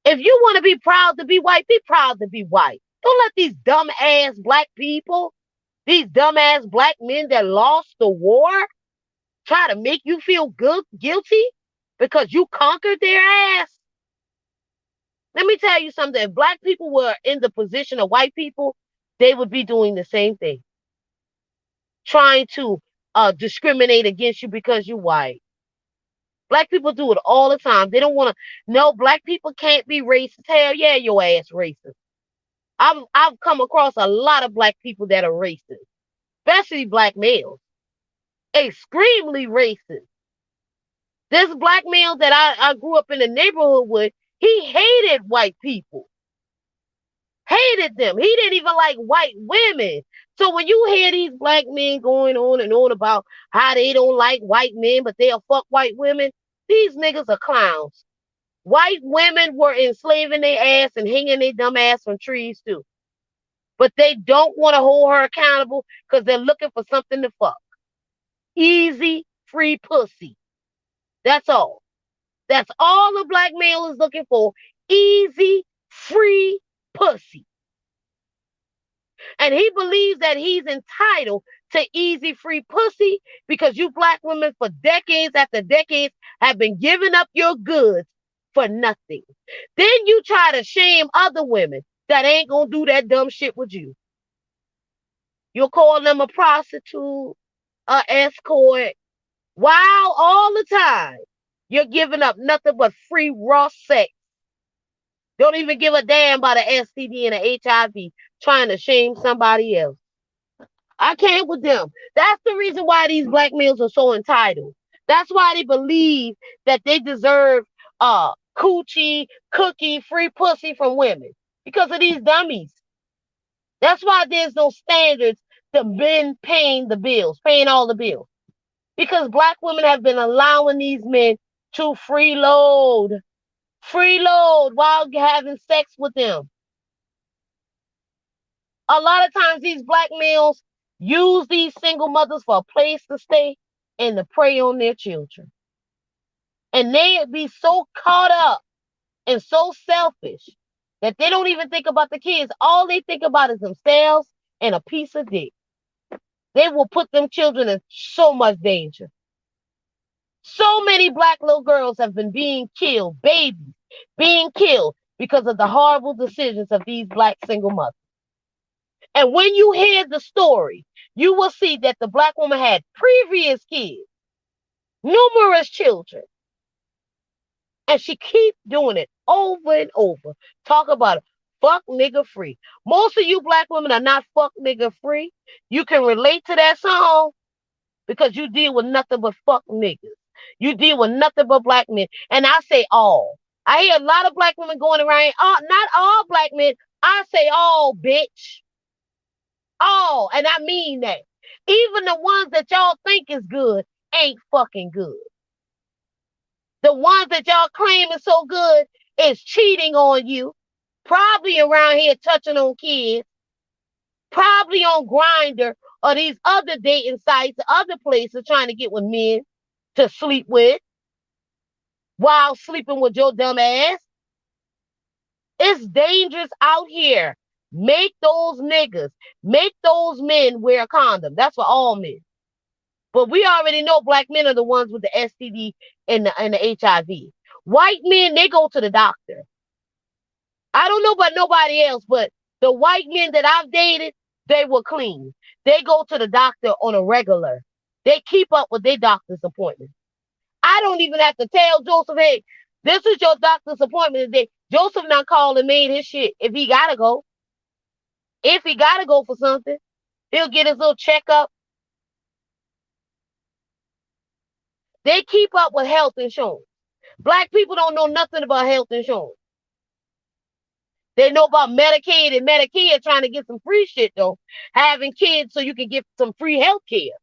If you want to be proud to be white, be proud to be white. Don't let these dumb ass black people, these dumb ass black men that lost the war, try to make you feel guilty because you conquered their ass. Let me tell you something. If black people were in the position of white people, they would be doing the same thing. Trying to discriminate against you because you're white. Black people do it all the time. They don't want to. No, black people can't be racist. Hell yeah, your ass racist. I've come across a lot of black people that are racist, especially black males. Extremely racist. This black male that I grew up in the neighborhood with, he hated white people. Hated them. He didn't even like white women. So when you hear these black men going on and on about how they don't like white men, but they'll fuck white women, these niggas are clowns. White women were enslaving their ass and hanging their dumb ass from trees too. But they don't want to hold her accountable because they're looking for something to fuck. Easy, free pussy. That's all. That's all the black male is looking for. Easy, free pussy. And he believes that he's entitled to easy, free pussy because you black women for decades after decades have been giving up your goods for nothing. Then you try to shame other women that ain't gonna do that dumb shit with you. You'll call them a prostitute, a escort, while all the time you're giving up nothing but free raw sex. Don't even give a damn about an STD and an HIV trying to shame somebody else. I can't with them. That's the reason why these black males are so entitled. That's why they believe that they deserve coochie, cookie, free pussy from women. Because of these dummies. That's why there's no standards to men paying the bills, paying all the bills. Because black women have been allowing these men to freeload while having sex with them. A lot of times these black males use these single mothers for a place to stay and to prey on their children. And they be so caught up and so selfish that they don't even think about the kids. All they think about is themselves and a piece of dick. They will put them children in so much danger. So many black little girls have been being killed, babies being killed because of the horrible decisions of these black single mothers. And when you hear the story, you will see that the black woman had previous kids, numerous children. And she keeps doing it over and over. Talk about it. Fuck nigga free. Most of you black women are not fuck nigga free. You can relate to that song because you deal with nothing but fuck niggas. You deal with nothing but black men. And I say all. I hear a lot of black women going around. Not all black men. I say all, bitch. All. And I mean that. Even the ones that y'all think is good ain't fucking good. The ones that y'all claim is so good is cheating on you. Probably around here touching on kids. Probably on Grindr or these other dating sites, other places trying to get with men to sleep with while sleeping with your dumb ass. It's dangerous out here. Make those niggas, make those men wear a condom. That's for all men. But we already know black men are the ones with the STD and the HIV. White men, they go to the doctor. I don't know about nobody else, but the white men that I've dated, they were clean. They go to the doctor on a regular. They keep up with their doctor's appointment. I don't even have to tell Joseph, hey, this is your doctor's appointment today. Joseph not called and made his shit if he gotta go. If he gotta go for something, he'll get his little checkup. They keep up with health insurance. Black people don't know nothing about health insurance. They know about Medicaid and Medicare trying to get some free shit though. Having kids so you can get some free health care.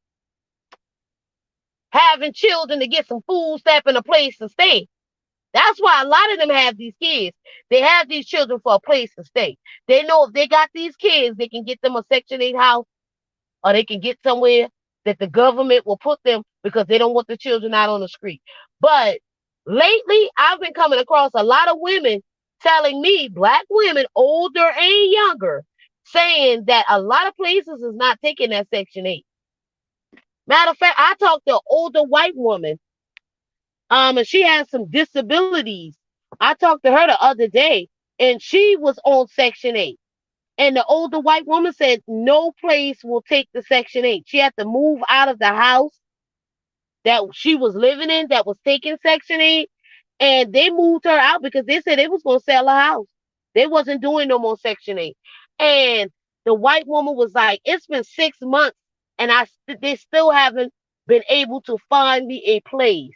Having children to get some food stamp and a place to stay. That's why a lot of them have these kids. They have these children for a place to stay. They know if they got these kids, they can get them a Section 8 house or they can get somewhere that the government will put them because they don't want the children out on the street. But lately, I've been coming across a lot of women telling me, black women, older and younger, saying that a lot of places is not taking that Section 8. Matter of fact, I talked to an older white woman, and she has some disabilities. I talked to her the other day, and she was on Section 8. And the older white woman said no place will take the Section 8. She had to move out of the house that she was living in that was taking Section 8. And they moved her out because they said they was going to sell a house. They wasn't doing no more Section 8. And the white woman was like, it's been 6 months and they still haven't been able to find me a place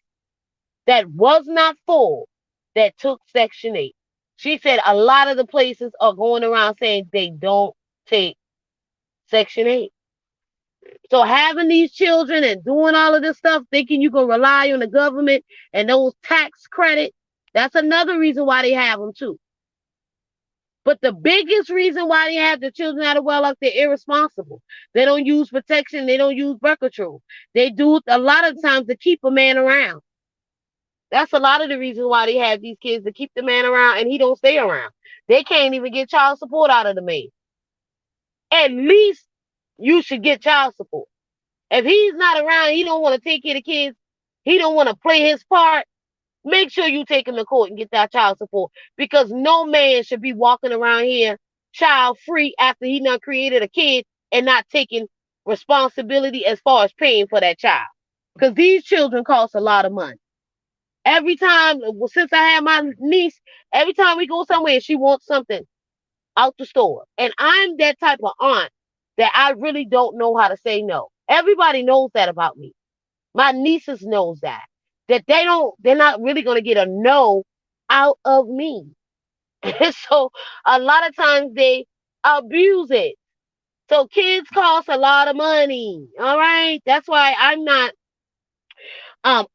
that was not full that took Section 8. She said a lot of the places are going around saying they don't take Section 8. So having these children and doing all of this stuff, thinking you can rely on the government and those tax credits, that's another reason why they have them too. But the biggest reason why they have the children out of wedlock, they're irresponsible. They don't use protection. They don't use birth control. They do a lot of times to keep a man around. That's a lot of the reasons why they have these kids, to keep the man around and he don't stay around. They can't even get child support out of the man. At least you should get child support. If he's not around, he don't want to take care of the kids, he don't want to play his part, make sure you take him to court and get that child support. Because no man should be walking around here child free after he done created a kid and not taking responsibility as far as paying for that child. Because these children cost a lot of money. Every time, well, since I had my niece, every time we go somewhere, she wants something out the store. And I'm that type of aunt that I really don't know how to say no. Everybody knows that about me. My nieces knows that. That they're not really going to get a no out of me. So a lot of times they abuse it. So kids cost a lot of money. All right. That's why I'm not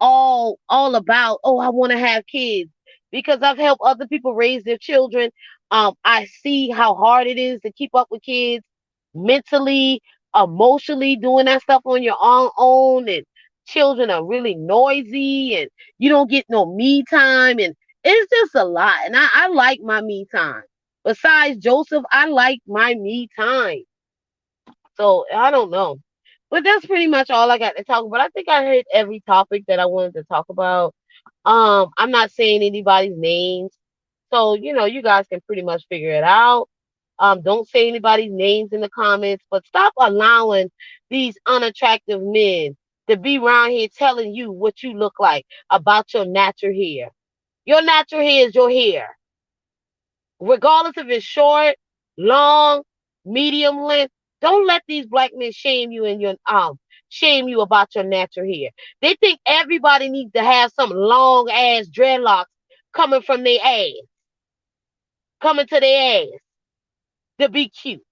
all about, oh, I want to have kids, because I've helped other people raise their children. I see how hard it is to keep up with kids mentally, emotionally, doing that stuff on your own, and children are really noisy and you don't get no me time, and it's just a lot. And I like my me time. Besides Joseph, I like my me time. So I don't know. But that's pretty much all I got to talk about. I think I hit every topic that I wanted to talk about. I'm not saying anybody's names. So, you guys can pretty much figure it out. Don't say anybody's names in the comments, but stop allowing these unattractive men to be around here telling you what you look like about your natural hair. Your natural hair is your hair. Regardless if it's short, long, medium length, don't let these black men shame you about your natural hair. They think everybody needs to have some long ass dreadlocks coming from their ass, coming to their ass to be cute.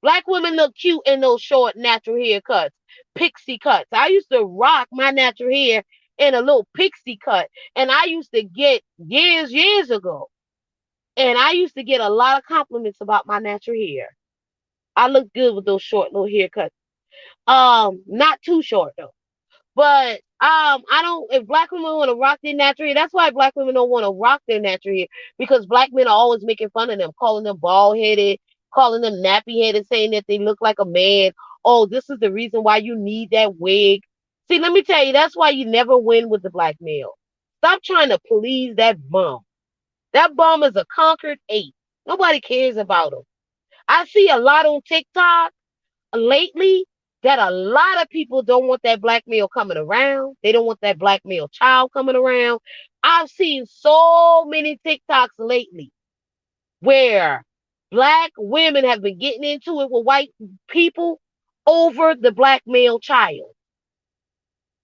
Black women look cute in those short natural haircuts, pixie cuts. I used to rock my natural hair in a little pixie cut, and I used to get years ago. And I used to get a lot of compliments about my natural hair. I look good with those short little haircuts. Not too short though. But I don't. If black women want to rock their natural hair, that's why black women don't want to rock their natural hair because black men are always making fun of them, calling them bald headed, calling them nappy headed, saying that they look like a man. Oh, this is the reason why you need that wig. See, let me tell you, that's why you never win with the black male. Stop trying to please that bum. That bum is a conquered ape. Nobody cares about him. I see a lot on TikTok lately that a lot of people don't want that black male coming around. They don't want that black male child coming around. I've seen so many TikToks lately where black women have been getting into it with white people over the black male child.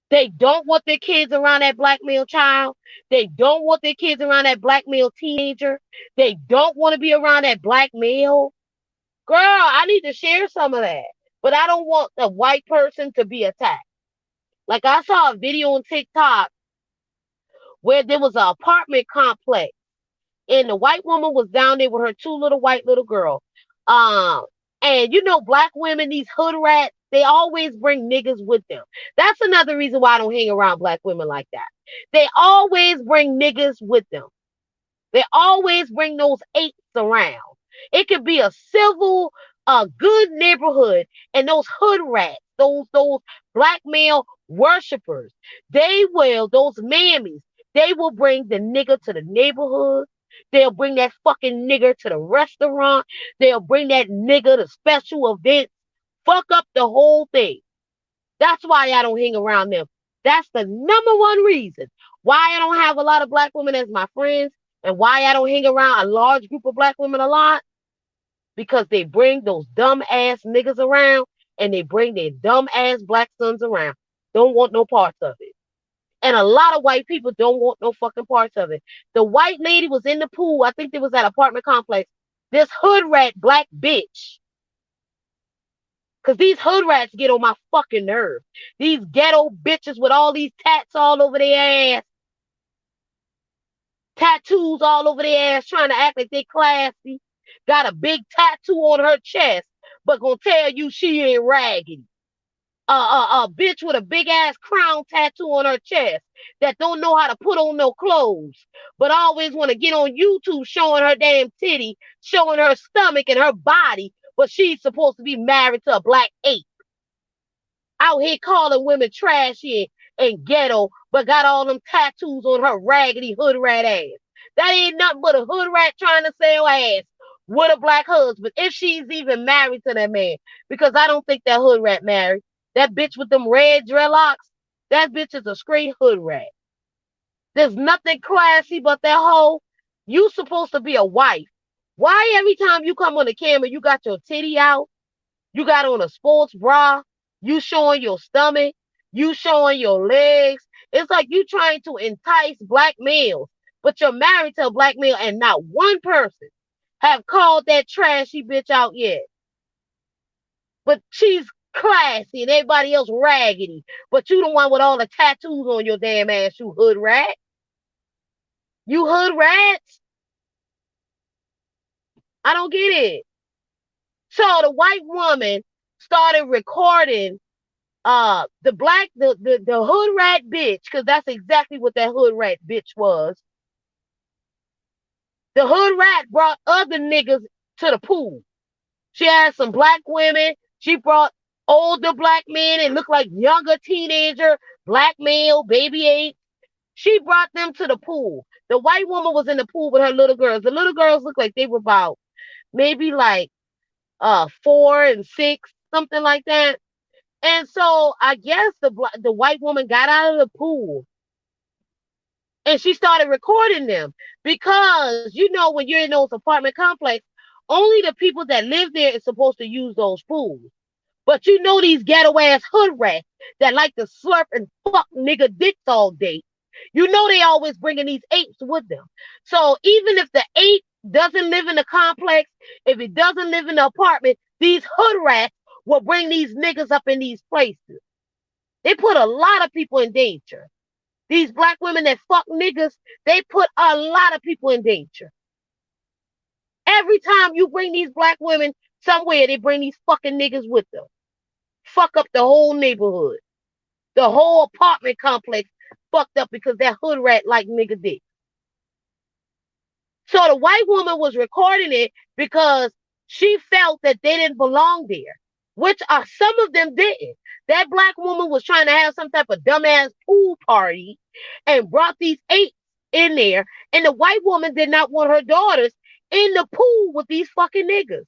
They don't want their kids around that black male child. They don't want their kids around that black male teenager. They don't want to be around that black male. Girl, I need to share some of that. But I don't want a white person to be attacked. Like I saw a video on TikTok where there was an apartment complex and the white woman was down there with her two little girls. Um, and you know, black women, these hood rats, they always bring niggas with them. That's another reason why I don't hang around black women like that. They always bring niggas with them. They always bring those apes around. It could be a civil, good neighborhood, and those hood rats, those black male worshipers, those mammies, they will bring the nigger to the neighborhood. They'll bring that fucking nigger to the restaurant. They'll bring that nigger to special events. Fuck up the whole thing. That's why I don't hang around them. That's the number one reason why I don't have a lot of black women as my friends and why I don't hang around a large group of black women a lot. Because they bring those dumb ass niggas around and they bring their dumb ass black sons around. Don't want no parts of it. And a lot of white people don't want no fucking parts of it. The white lady was in the pool. I think it was at apartment complex. This hood rat black bitch. Cause these hood rats get on my fucking nerve. These ghetto bitches with all these tats all over their ass, tattoos all over their ass, trying to act like they classy. Got a big tattoo on her chest, but gonna tell you she ain't raggedy. A bitch with a big ass crown tattoo on her chest that don't know how to put on no clothes, but always want to get on YouTube showing her damn titty, showing her stomach and her body, but she's supposed to be married to a black ape. Out here calling women trashy and ghetto, but got all them tattoos on her raggedy hood rat ass. That ain't nothing but a hood rat trying to sell ass with a black husband, if she's even married to that man. Because I don't think that hood rat married. That bitch with them red dreadlocks, that bitch is a straight hood rat. There's nothing classy but that hoe. You supposed to be a wife. Why every time you come on the camera, you got your titty out? You got on a sports bra. You showing your stomach. You showing your legs. It's like you trying to entice black males, but you're married to a black male and not one person have called that trashy bitch out yet. But she's classy and everybody else raggedy. But you the one with all the tattoos on your damn ass, you hood rat. You hood rats. I don't get it. So the white woman started recording the hood rat bitch, because that's exactly what that hood rat bitch was. The hood rat brought other niggas to the pool. She had some black women. She brought older black men and looked like younger teenager, black male, baby ape. She brought them to the pool. The white woman was in the pool with her little girls. The little girls looked like they were about maybe like 4 and 6, something like that. And so I guess the white woman got out of the pool and she started recording them because you know when you're in those apartment complex, only the people that live there is supposed to use those pools. But you know these ghetto ass hood rats that like to slurp and fuck nigga dicks all day. You know they always bringing these apes with them. So even if the ape doesn't live in the complex, if it doesn't live in the apartment, these hood rats will bring these niggas up in these places. They put a lot of people in danger. These black women that fuck niggas, they put a lot of people in danger. Every time you bring these black women Somewhere they bring these fucking niggas with them. Fuck up the whole neighborhood. The whole apartment complex fucked up because that hood rat like nigga dick. So the white woman was recording it because she felt that they didn't belong there, which some of them didn't. That black woman was trying to have some type of dumbass pool party and brought these apes in there, and the white woman did not want her daughters in the pool with these fucking niggas.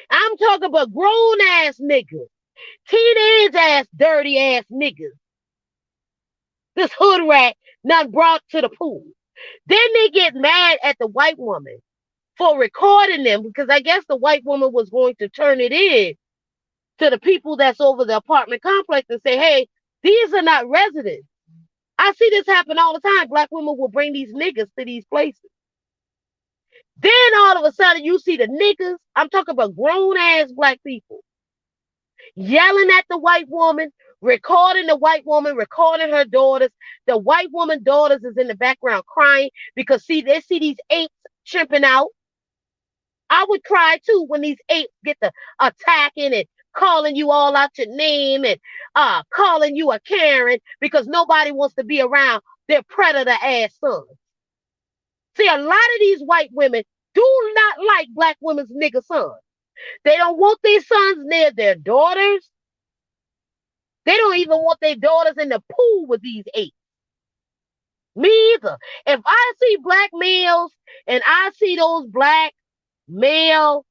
I'm talking about grown ass niggas, teenage ass, dirty ass niggas. This hood rat not brought to the pool. Then they get mad at the white woman for recording them because I guess the white woman was going to turn it in to the people that's over the apartment complex and say, hey, these are not residents. I see this happen all the time. Black women will bring these niggas to these places. Then all of a sudden you see the niggas, I'm talking about grown ass black people, yelling at the white woman, recording the white woman, recording her daughters. The white woman daughters is in the background crying because see, they see these apes chimping out. I would cry too when these apes get to attacking and calling you all out your name and calling you a Karen because nobody wants to be around their predator ass sons. See, a lot of these white women do not like black women's nigga sons. They don't want their sons near their daughters. They don't even want their daughters in the pool with these apes. Me either. If I see black males and I see those black male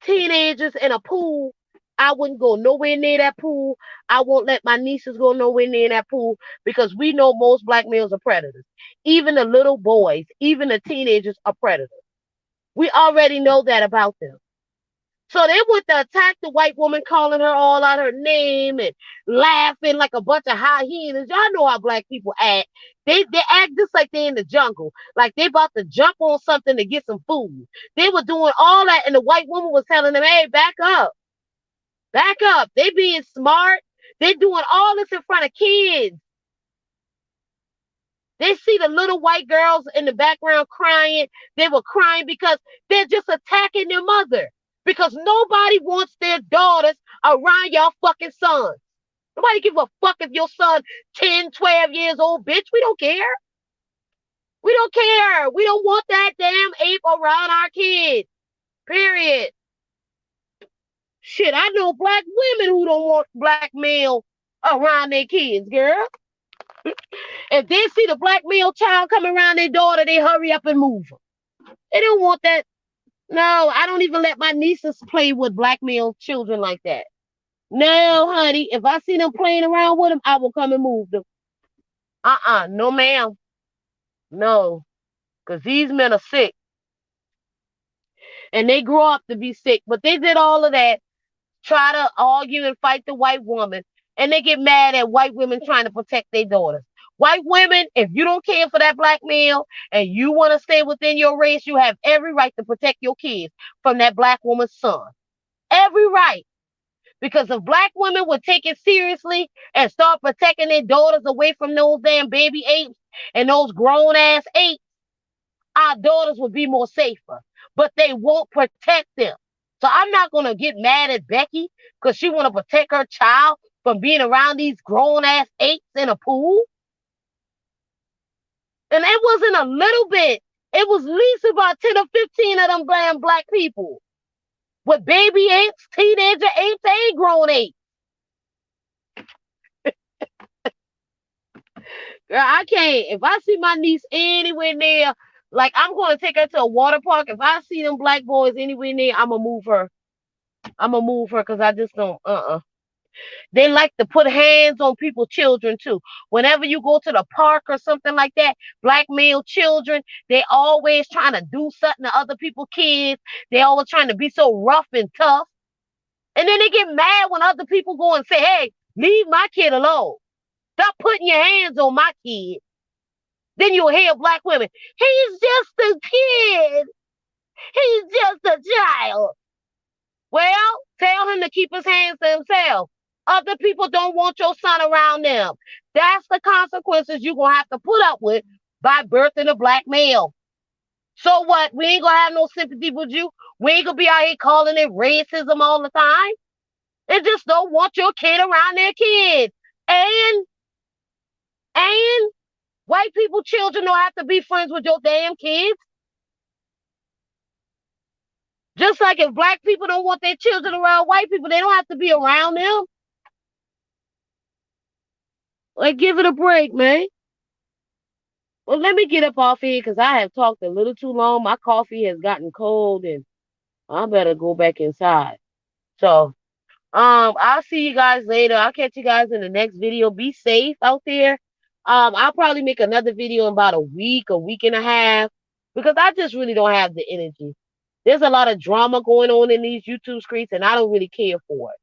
teenagers in a pool, I wouldn't go nowhere near that pool. I won't let my nieces go nowhere near that pool because we know most black males are predators. Even the little boys, even the teenagers are predators. We already know that about them. So they went to attack the white woman, calling her all out her name and laughing like a bunch of hyenas. Y'all know how black people act. They act just like they in the jungle, like they about to jump on something to get some food. They were doing all that, and the white woman was telling them, "Hey, back up, back up." They being smart. They doing all this in front of kids. They see the little white girls in the background crying. They were crying because they're just attacking their mother. Because nobody wants their daughters around y'all fucking sons. Nobody give a fuck if your son 10, 12 years old, bitch. We don't care. We don't care. We don't want that damn ape around our kids. Period. Shit, I know black women who don't want black male around their kids, girl. If they see the black male child coming around their daughter, they hurry up and move them. They don't want that. No, I don't even let my nieces play with black male children like that. No, honey. If I see them playing around with them, I will come and move them. No, ma'am. No, because these men are sick and they grow up to be sick. But they did all of that, try to argue and fight the white woman, and they get mad at white women trying to protect their daughters. White women, if you don't care for that black male and you want to stay within your race, you have every right to protect your kids from that black woman's son. Every right. Because if black women would take it seriously and start protecting their daughters away from those damn baby apes and those grown ass apes, our daughters would be more safer. But they won't protect them. So I'm not gonna get mad at Becky because she wanna protect her child from being around these grown ass apes in a pool. And it wasn't a little bit. It was at least about 10 or 15 of them damn black people. With baby apes, teenager apes, and grown apes. Girl, I can't. If I see my niece anywhere near, like I'm going to take her to a water park. If I see them black boys anywhere near, I'm gonna move her. I'm gonna move her because I just don't. They like to put hands on people's children too. Whenever you go to the park or something like that, black male children, they always trying to do something to other people's kids. They always trying to be so rough and tough. And then they get mad when other people go and say, hey, leave my kid alone. Stop putting your hands on my kid. Then you'll hear black women, he's just a kid. He's just a child. Well, tell him to keep his hands to himself. Other people don't want your son around them. That's the consequences you're going to have to put up with by birthing a black male. So what? We ain't going to have no sympathy with you. We ain't gonna be out here calling it racism all the time. They just don't want your kid around their kids. And and white people children don't have to be friends with your damn kids. Just like if black people don't want their children around white people, they don't have to be around them. Like, give it a break, man. Well, let me get up off here because I have talked a little too long. My coffee has gotten cold and I better go back inside. So, I'll see you guys later. I'll catch you guys in the next video. Be safe out there. I'll probably make another video in about a week and a half, because I just really don't have the energy. There's a lot of drama going on in these YouTube streets, and I don't really care for it.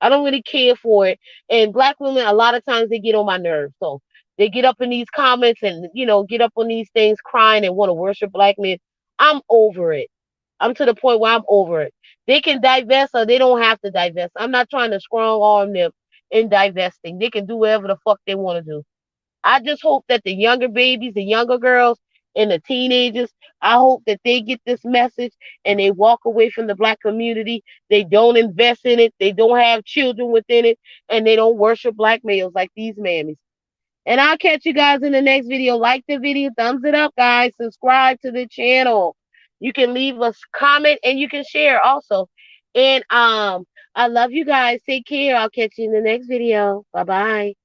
I don't really care for it. And black women, a lot of times they get on my nerves. So they get up in these comments and, get up on these things crying and want to worship black men. I'm over it. I'm to the point where I'm over it. They can divest or they don't have to divest. I'm not trying to strong arm them in divesting. They can do whatever the fuck they want to do. I just hope that the younger babies, the younger girls, and the teenagers, I hope that they get this message and they walk away from the black community. They don't invest in it. They don't have children within it. And they don't worship black males like these mammies. And I'll catch you guys in the next video. Like the video, thumbs it up, guys. Subscribe to the channel. You can leave us comment and you can share also. And I love you guys. Take care. I'll catch you in the next video. Bye bye.